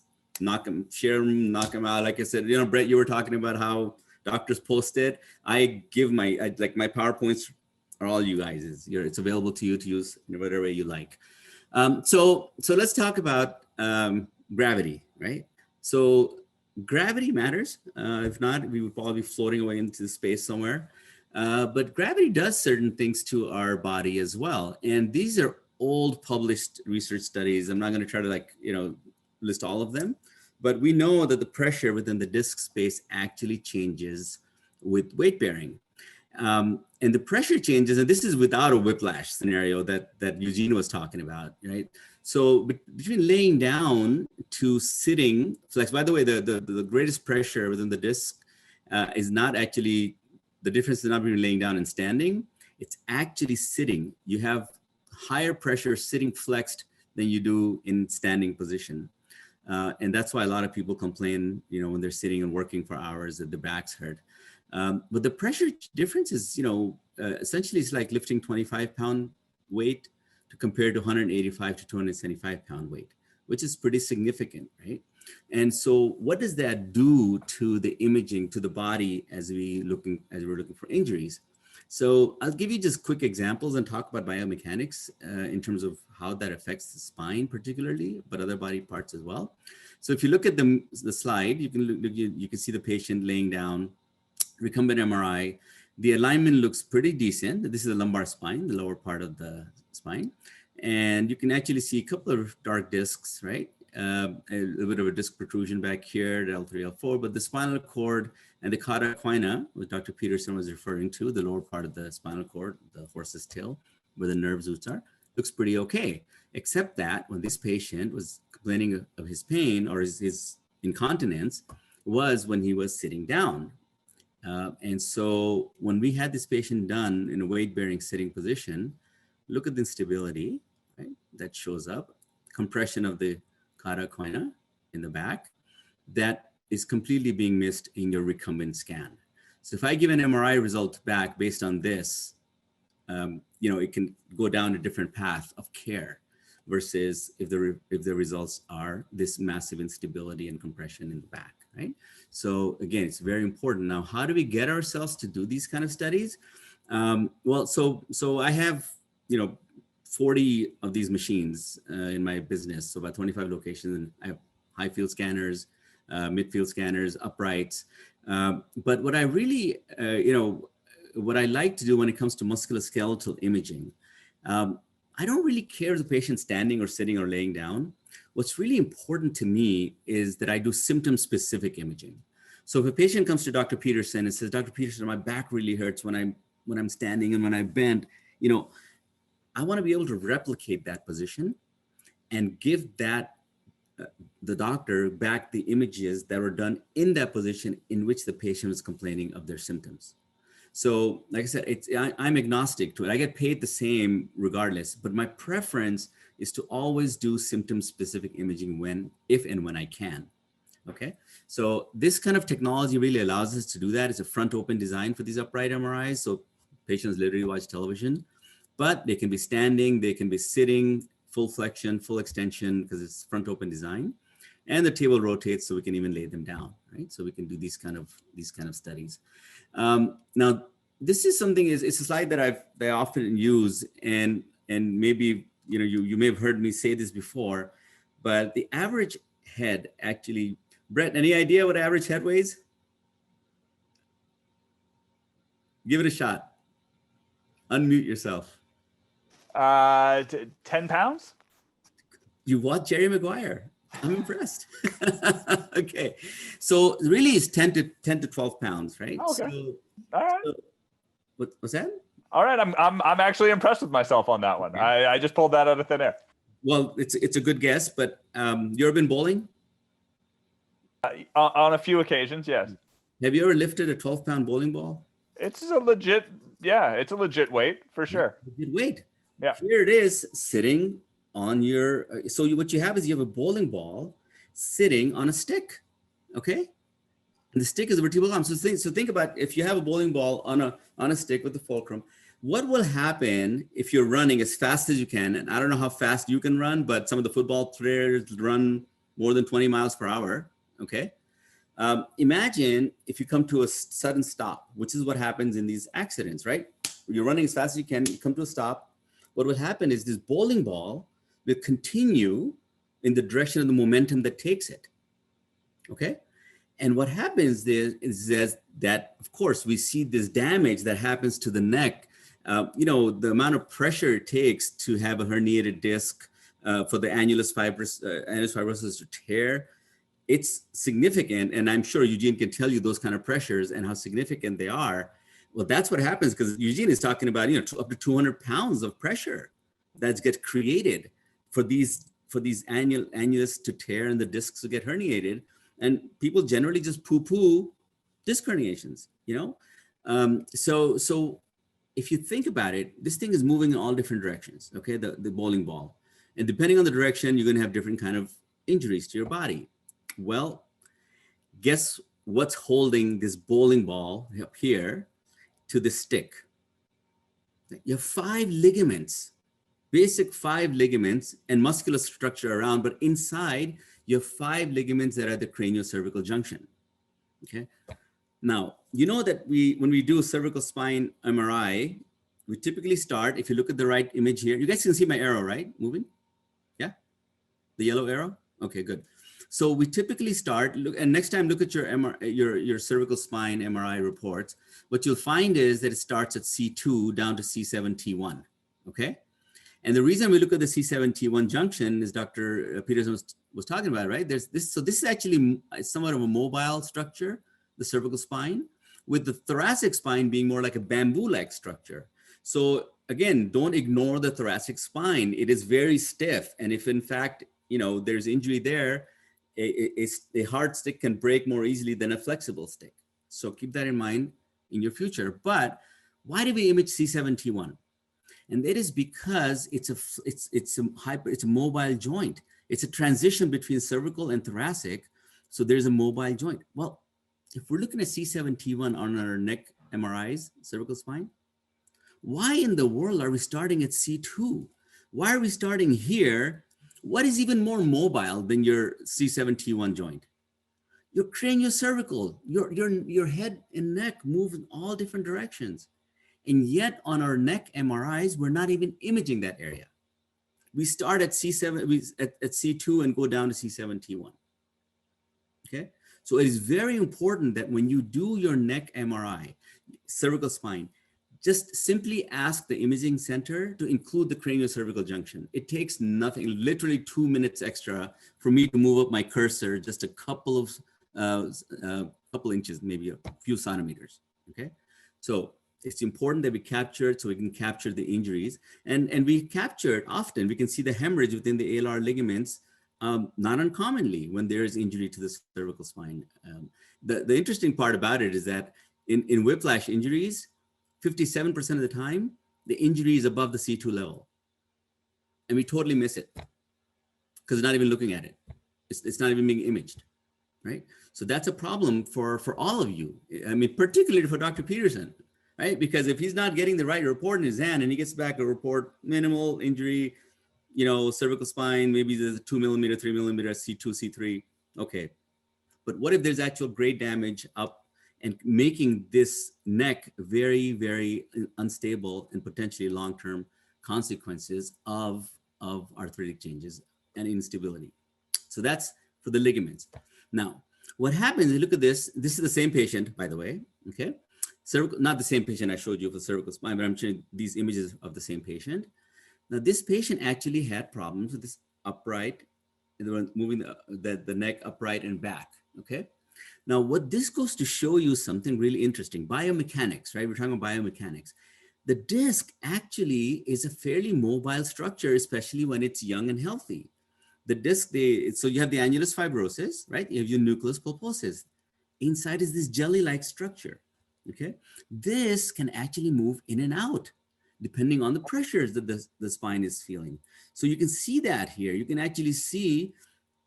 share them, knock them out. Like I said, you know, Brett, you were talking about how doctors post it. I give my PowerPoints are all you guys'. It's available to you to use in whatever way you like. So let's talk about gravity, right? So gravity matters. If not, we would probably be floating away into space somewhere. But gravity does certain things to our body as well. And these are old published research studies. I'm not going to try to, like, you know, list all of them, but we know that the pressure within the disk space actually changes with weight bearing. And the pressure changes, and this is without a whiplash scenario that Eugene was talking about, right? So between laying down to sitting, flex, by the way, the greatest pressure within the disc is not actually, the difference is not between laying down and standing, it's actually sitting. You have higher pressure sitting flexed than you do in standing position. And that's why a lot of people complain, you know, when they're sitting and working for hours that their backs hurt. But the pressure difference is, you know, essentially it's like lifting 25-pound weight to compare to 185 to 275-pound weight, which is pretty significant, right? And so what does that do to the imaging, to the body as we're looking for injuries? So I'll give you just quick examples and talk about biomechanics in terms of how that affects the spine particularly, but other body parts as well. So if you look at the slide, you can see the patient laying down, recumbent MRI. The alignment looks pretty decent. This is the lumbar spine, the lower part of the spine. And you can actually see a couple of dark discs, right? A little bit of a disc protrusion back here, the L3, L4, but the spinal cord and the cauda equina, which Dr. Peterson was referring to, the lower part of the spinal cord, the horse's tail, where the nerve roots are, looks pretty okay. Except that when this patient was complaining of his pain or his incontinence was when he was sitting down. And so when we had this patient done in a weight-bearing sitting position, look at the instability, right? That shows up, compression of the cauda equina in the back, that is completely being missed in your recumbent scan. So if I give an MRI result back based on this, you know, it can go down a different path of care versus if the results are this massive instability and compression in the back, right? So again, it's very important. Now, how do we get ourselves to do these kind of studies? Well, so I have, you know, 40 of these machines in my business, so about 25 locations, and I have high field scanners, midfield scanners, uprights. But what I really, you know, what I like to do when it comes to musculoskeletal imaging, I don't really care if the patient's standing or sitting or laying down. What's really important to me is that I do symptom-specific imaging. So if a patient comes to Dr. Peterson and says, Dr. Peterson, my back really hurts when I'm standing and when I bend, you know, I want to be able to replicate that position and give that the doctor back the images that were done in that position in which the patient was complaining of their symptoms. So like I said, I'm agnostic to it. I get paid the same regardless, but my preference is to always do symptom-specific imaging if and when I can. Okay, so this kind of technology really allows us to do that. It's a front open design for these upright MRIs. So patients literally watch television, but they can be standing, they can be sitting, full flexion, full extension, because it's front open design. And the table rotates so we can even lay them down, right? So we can do these kind of studies. Now, this is something, it's a slide that I often use, and maybe, you know, you may have heard me say this before, but the average head actually, Brett, any idea what average head weighs? Give it a shot. Unmute yourself. 10 pounds? You watch Jerry Maguire. I'm impressed. Okay. So really it's 10 to 12 pounds, right? Okay. So, all right. So, what's that? All right. I'm actually impressed with myself on that one. Okay. I just pulled that out of thin air. Well, it's a good guess, but you ever been bowling? On a few occasions, yes. Have you ever lifted a 12-pound bowling ball? It's a legit weight for sure. Legit weight. Yeah. Here it is sitting on your, so what you have is you have a bowling ball sitting on a stick, okay? And the stick is a vertebral column. So think about if you have a bowling ball on a stick with the fulcrum, what will happen if you're running as fast as you can? And I don't know how fast you can run, but some of the football players run more than 20 miles per hour, okay? Imagine if you come to a sudden stop, which is what happens in these accidents, right? You're running as fast as you can, you come to a stop. What will happen is this bowling ball will continue in the direction of the momentum that takes it, okay? And what happens is that, of course, we see this damage that happens to the neck. You know, the amount of pressure it takes to have a herniated disc, for the annulus fibrosus to tear, it's significant. And I'm sure Eugene can tell you those kind of pressures and how significant they are. Well, that's what happens because Eugene is talking about, up to 200 pounds of pressure that gets created for these annulus to tear and the discs to get herniated. And people generally just poo-poo disc herniations, So if you think about it, this thing is moving in all different directions, okay, the bowling ball. And depending on the direction, you're going to have different kind of injuries to your body. Well, guess what's holding this bowling ball up here to the stick? You have 5 ligaments, basic 5 ligaments and muscular structure around, but inside you have 5 ligaments that are the craniocervical junction, okay? Now, you know that when we do cervical spine MRI, we typically start, if you look at the right image here, you guys can see my arrow, right? Moving? Yeah? The yellow arrow? Okay, good. So we typically start, and next time look at your cervical spine MRI reports. What you'll find is that it starts at C2 down to C7T1, okay? And the reason we look at the C7T1 junction is Dr. Peterson was talking about, right? So this is actually somewhat of a mobile structure, the cervical spine, with the thoracic spine being more like a bamboo-like structure. So again, don't ignore the thoracic spine. It is very stiff. And if in fact, there's injury there, a hard stick can break more easily than a flexible stick. So keep that in mind in your future. But why do we image C7T1? And that is because it's a mobile joint. It's a transition between cervical and thoracic. So there's a mobile joint. Well, if we're looking at C7T1 on our neck MRIs, cervical spine, why in the world are we starting at C2? Why are we starting here? What is even more mobile than your C7T1 joint? Your craniocervical, your head and neck move in all different directions. And yet on our neck MRIs, we're not even imaging that area. We start at C2 and go down to C7T1, okay? So it is very important that when you do your neck MRI, cervical spine, just simply ask the imaging center to include the craniocervical junction. It takes nothing, literally 2 minutes extra for me to move up my cursor just a couple inches, maybe a few centimeters, okay? So it's important that we capture it so we can capture the injuries. And we capture it often. We can see the hemorrhage within the alar ligaments, not uncommonly when there is injury to the cervical spine. The interesting part about it is that in whiplash injuries, 57% of the time, the injury is above the C2 level. And we totally miss it because we're not even looking at it. It's not even being imaged, right? So that's a problem for all of you. I mean, particularly for Dr. Peterson, right? Because if he's not getting the right report in his hand and he gets back a report, minimal injury, cervical spine, maybe there's a 2 millimeter, 3 millimeter, C2, C3, okay. But what if there's actual grade damage up and making this neck very, very unstable and potentially long-term consequences of arthritic changes and instability. So that's for the ligaments. Now, what happens, look at this. This is the same patient, by the way, okay? Not the same patient I showed you for cervical spine, but I'm showing these images of the same patient. Now, this patient actually had problems with this upright, moving the neck upright and back, okay? Now, what this goes to show you something really interesting, biomechanics, right? We're talking about biomechanics. The disc actually is a fairly mobile structure, especially when it's young and healthy. The disc, so you have the annulus fibrosus, right? You have your nucleus pulposus. Inside is this jelly-like structure, okay? This can actually move in and out depending on the pressures that the spine is feeling. So you can see that here. You can actually see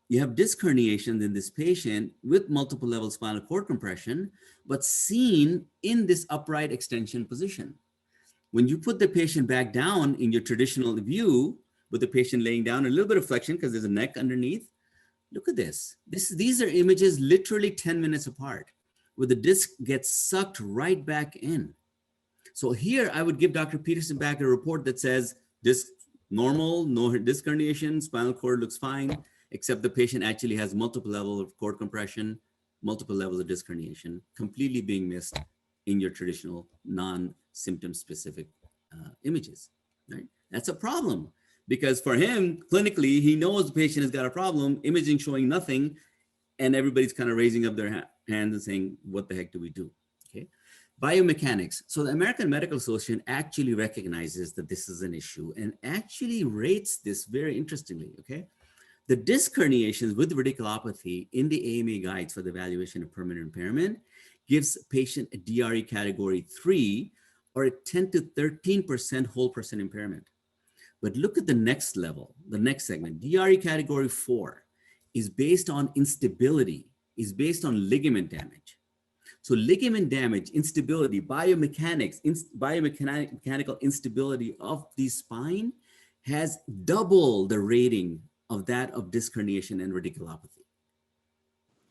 you have disc herniations in this patient with multiple level spinal cord compression, but seen in this upright extension position. When you put the patient back down in your traditional view, with the patient laying down, a little bit of flexion because there's a neck underneath, look at this. These are images literally 10 minutes apart, where the disc gets sucked right back in. So here I would give Dr. Peterson back a report that says disc normal, no disc herniation, spinal cord looks fine, except the patient actually has multiple levels of cord compression, multiple levels of disc herniation, completely being missed in your traditional non-symptom specific images, right? That's a problem because for him, clinically, he knows the patient has got a problem, imaging showing nothing, and everybody's kind of raising up their hands and saying, what the heck do we do, okay? Biomechanics. So the American Medical Association actually recognizes that this is an issue and actually rates this very interestingly, okay? The disc herniations with radiculopathy in the AMA guides for the evaluation of permanent impairment gives a patient a DRE category 3 or a 10 to 13% whole person impairment. But look at the next level, the next segment. DRE category 4 is based on instability, is based on ligament damage. So ligament damage, instability, biomechanics, biomechanical instability of the spine has double the rating of that of disc herniation and radiculopathy.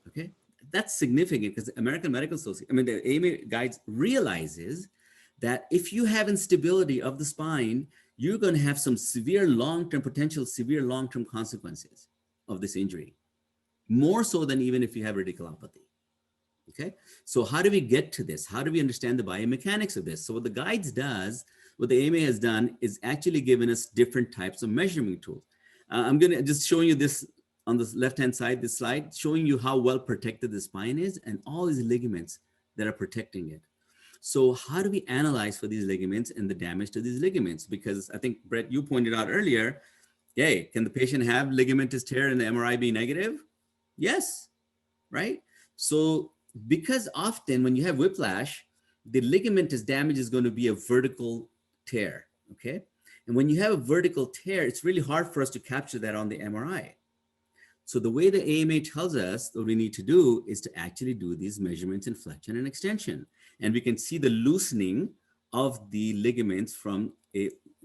Okay, that's significant because the American Medical Association, I mean, the AMA guides realizes that if you have instability of the spine, you're going to have some severe long-term, potential severe long-term consequences of this injury, more so than even if you have radiculopathy. Okay, so how do we get to this? How do we understand the biomechanics of this? So what the guides does, what the AMA has done is actually given us different types of measurement tools. I'm going to just showing you this on the left-hand side, this slide, showing you how well protected the spine is and all these ligaments that are protecting it. So how do we analyze for these ligaments and the damage to these ligaments? Because I think, Brett, you pointed out earlier, hey, can the patient have ligamentous tear and the MRI be negative? Yes, right? So because often when you have whiplash, the ligamentous damage is going to be a vertical tear, okay? And when you have a vertical tear, it's really hard for us to capture that on the MRI. So the way the AMA tells us what we need to do is to actually do these measurements in flexion and extension. And we can see the loosening of the ligaments from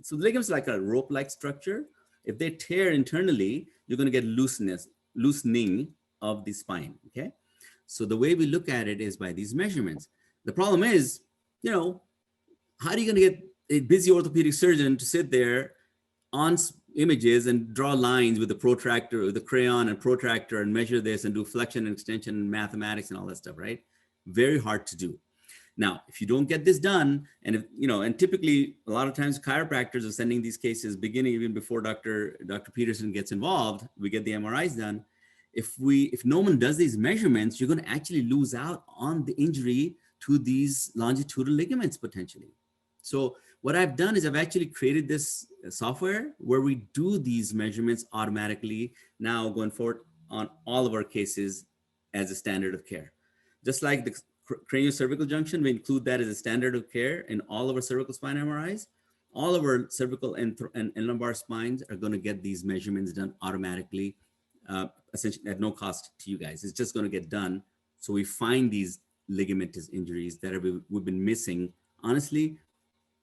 so the ligaments like a rope-like structure. If they tear internally, you're going to get loosening of the spine, okay? So the way we look at it is by these measurements. The problem is, you know, how are you going to get a busy orthopedic surgeon to sit there on images and draw lines with the protractor, with the crayon and protractor and measure this and do flexion and extension and mathematics and all that stuff, right? Very hard to do. Now, if you don't get this done, and if, you know, and typically a lot of times chiropractors are sending these cases beginning even before Dr. Peterson gets involved, we get the MRIs done. If no one does these measurements, you're going to actually lose out on the injury to these longitudinal ligaments potentially. So what I've done is I've actually created this software where we do these measurements automatically now going forward on all of our cases as a standard of care. Just like the craniocervical junction, we include that as a standard of care in all of our cervical spine MRIs. All of our cervical and lumbar spines are going to get these measurements done automatically, essentially at no cost to you guys. It's just going to get done. So we find these ligamentous injuries that we've been missing. Honestly,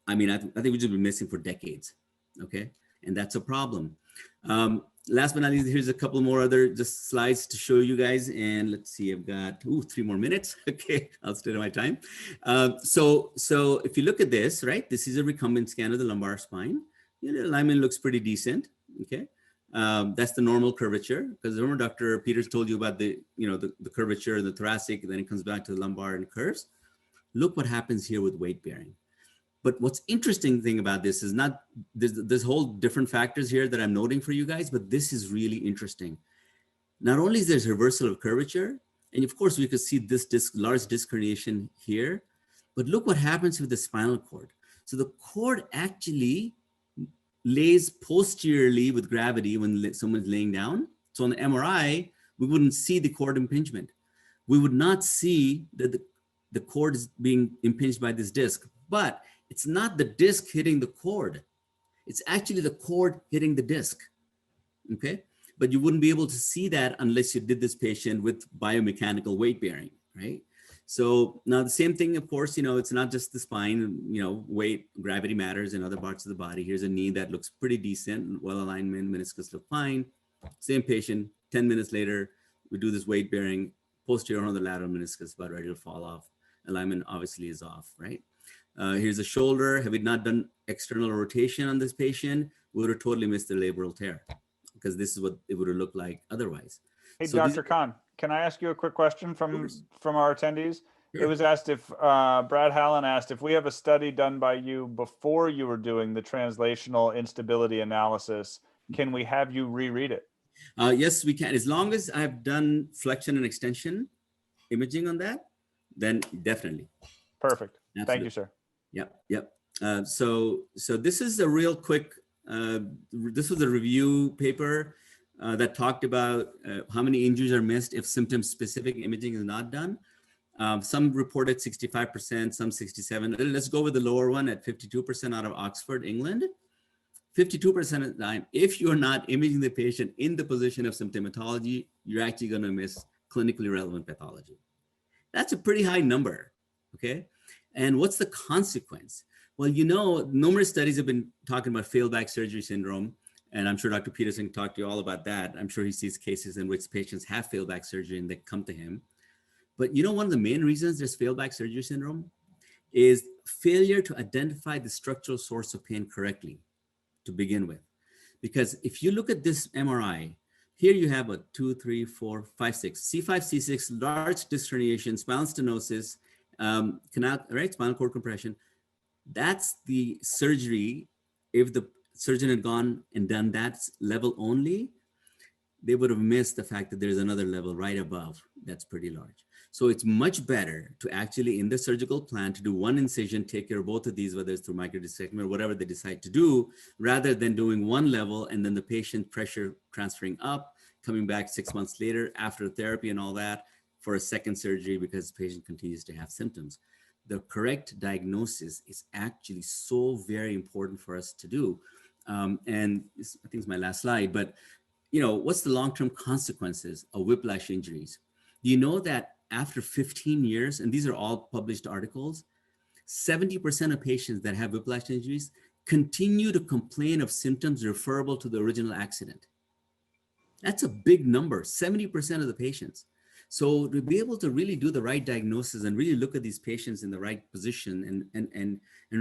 I mean, I think we've just been missing for decades, okay? And that's a problem. Last but not least, here's a couple more other just slides to show you guys. And let's see, I've got 3 more minutes. Okay, I'll stay to my time. So if you look at this, right, this is a recumbent scan of the lumbar spine. You know, the alignment looks pretty decent, okay? That's the normal curvature, because remember Dr. Peters told you about the, you know, the curvature, the thoracic, and then it comes back to the lumbar and curves. Look what happens here with weight bearing. But what's interesting thing about this is not, there's whole different factors here that I'm noting for you guys, but this is really interesting. Not only is there reversal of curvature, and of course we could see this large disc herniation here, but look what happens with the spinal cord. So the cord actually lays posteriorly with gravity when someone's laying down. So on the MRI, we wouldn't see the cord impingement. We would not see that the cord is being impinged by this disc, but it's not the disc hitting the cord. It's actually the cord hitting the disc, okay? But you wouldn't be able to see that unless you did this patient with biomechanical weight bearing, right? So now the same thing, of course, you know, it's not just the spine, you know, weight, gravity matters in other parts of the body. Here's a knee that looks pretty decent, well alignment, meniscus look fine. Same patient, 10 minutes later, we do this weight bearing, posterior on the lateral meniscus about ready to fall off. Alignment obviously is off, right? Here's a shoulder. Have we not done external rotation on this patient, we would have totally missed the labral tear, because this is what it would have looked like otherwise. Hey, So Dr. Khan, can I ask you a quick question from our attendees? Sure. It was asked if, Brad Hallen asked if we have a study done by you before you were doing the translational instability analysis, can we have you reread it? Yes, we can. As long as I've done flexion and extension imaging on that, then definitely. Perfect. Thank you, sir. Yep, yep. So this is a real quick, this was a review paper that talked about how many injuries are missed if symptom-specific imaging is not done. Some reported 65%, some 67. Let's go with the lower one at 52% out of Oxford, England. 52% of the time, if you're not imaging the patient in the position of symptomatology, you're actually going to miss clinically relevant pathology. That's a pretty high number, okay? And what's the consequence? Well, you know, numerous studies have been talking about failed back surgery syndrome, and I'm sure Dr. Peterson talked to you all about that. I'm sure he sees cases in which patients have failed back surgery and they come to him. But you know, one of the main reasons there's failed back surgery syndrome is failure to identify the structural source of pain correctly to begin with. Because if you look at this MRI, here you have a 2, 3, 4, 5, 6, C5, C6, large disc herniation, spinal stenosis, spinal cord compression. That's the surgery. If the surgeon had gone and done that level only, they would have missed the fact that there's another level right above that's pretty large. So it's much better to actually, in the surgical plan, to do one incision, take care of both of these, whether it's through microdissection or whatever they decide to do, rather than doing one level and then the patient pressure transferring up, coming back 6 months later after therapy and all that for a second surgery because the patient continues to have symptoms. The correct diagnosis is actually so very important for us to do. And I think it's my last slide, but you know, what's the long-term consequences of whiplash injuries? Do you know that after 15 years, and these are all published articles, 70% of patients that have whiplash injuries continue to complain of symptoms referable to the original accident? That's a big number, 70% of the patients. So to be able to really do the right diagnosis and really look at these patients in the right position and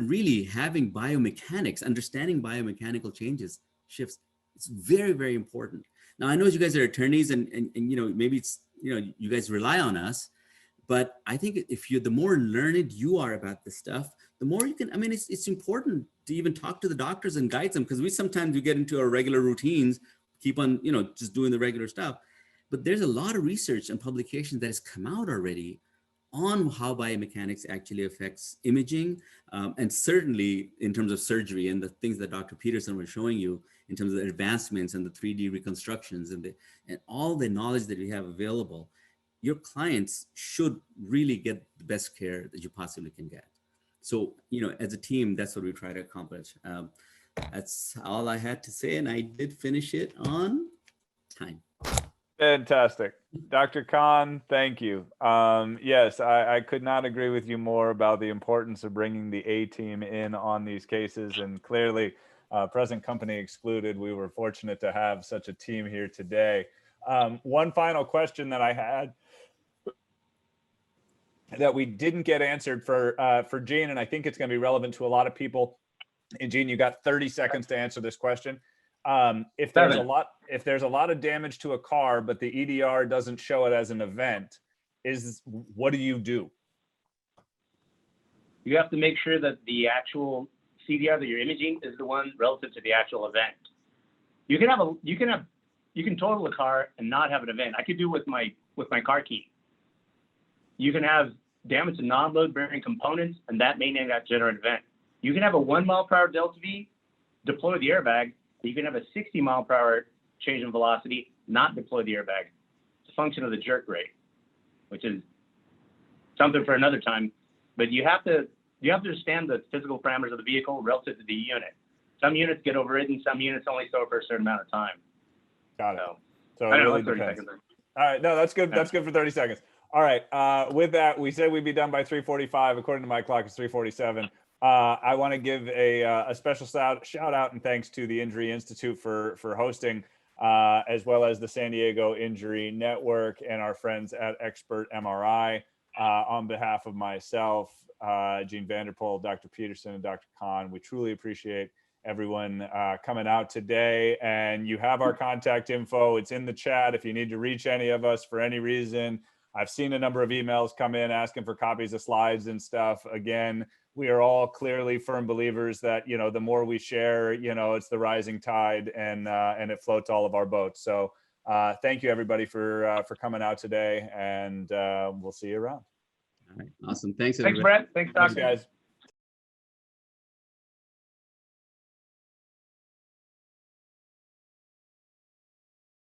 really having biomechanics, understanding biomechanical shifts, it's very, very important. Now, I know you guys are attorneys and you know, maybe it's, you know, you guys rely on us, but I think if you're, the more learned you are about this stuff, the more you can, I mean, it's important to even talk to the doctors and guide them, because we get into our regular routines, keep on, you know, just doing the regular stuff. But there's a lot of research and publications that has come out already on how biomechanics actually affects imaging, and certainly in terms of surgery and the things that Dr. Peterson was showing you in terms of the advancements and the 3D reconstructions and all the knowledge that we have available. Your clients should really get the best care that you possibly can get. So, you know, as a team, that's what we try to accomplish. That's all I had to say, and I did finish it on time. Fantastic. Dr. Khan, thank you. Yes, I could not agree with you more about the importance of bringing the A team in on these cases. And clearly, present company excluded, we were fortunate to have such a team here today. One final question that I had that we didn't get answered for Gene, and I think it's going to be relevant to a lot of people. And Gene, you got 30 seconds to answer this question. If there's a lot of damage to a car, but the EDR doesn't show it as an event, what do you do? You have to make sure that the actual CDR that you're imaging is the one relative to the actual event. You can total a car and not have an event. I could do with my car key. You can have damage to non-load bearing components, and that may not generate an event. You can have a 1 mile per hour delta V, deploy the airbag. You can have a 60 mile per hour change in velocity, not deploy the airbag. It's a function of the jerk rate, which is something for another time. But you have to understand the physical parameters of the vehicle relative to the unit. Some units get overridden, some units only stow for a certain amount of time. Got it. So it really depends. All right, no, that's good. That's good for 30 seconds. All right, with that, we said we'd be done by 3:45. According to my clock, it's 3:47. I want to give a special shout out and thanks to the Injury Institute for hosting, as well as the San Diego Injury Network and our friends at Expert MRI. On behalf of myself, Gene Vanderpool, Dr. Peterson, and Dr. Khan, we truly appreciate everyone coming out today. And you have our contact info. It's in the chat if you need to reach any of us for any reason. I've seen a number of emails come in asking for copies of slides and stuff. Again, we are all clearly firm believers that, you know, the more we share, you know, it's the rising tide, and it floats all of our boats. So thank you everybody for coming out today, and we'll see you around. All right. Awesome. Thanks, Thanks, everybody. Brett. Thanks, Thanks, Doctor. guys.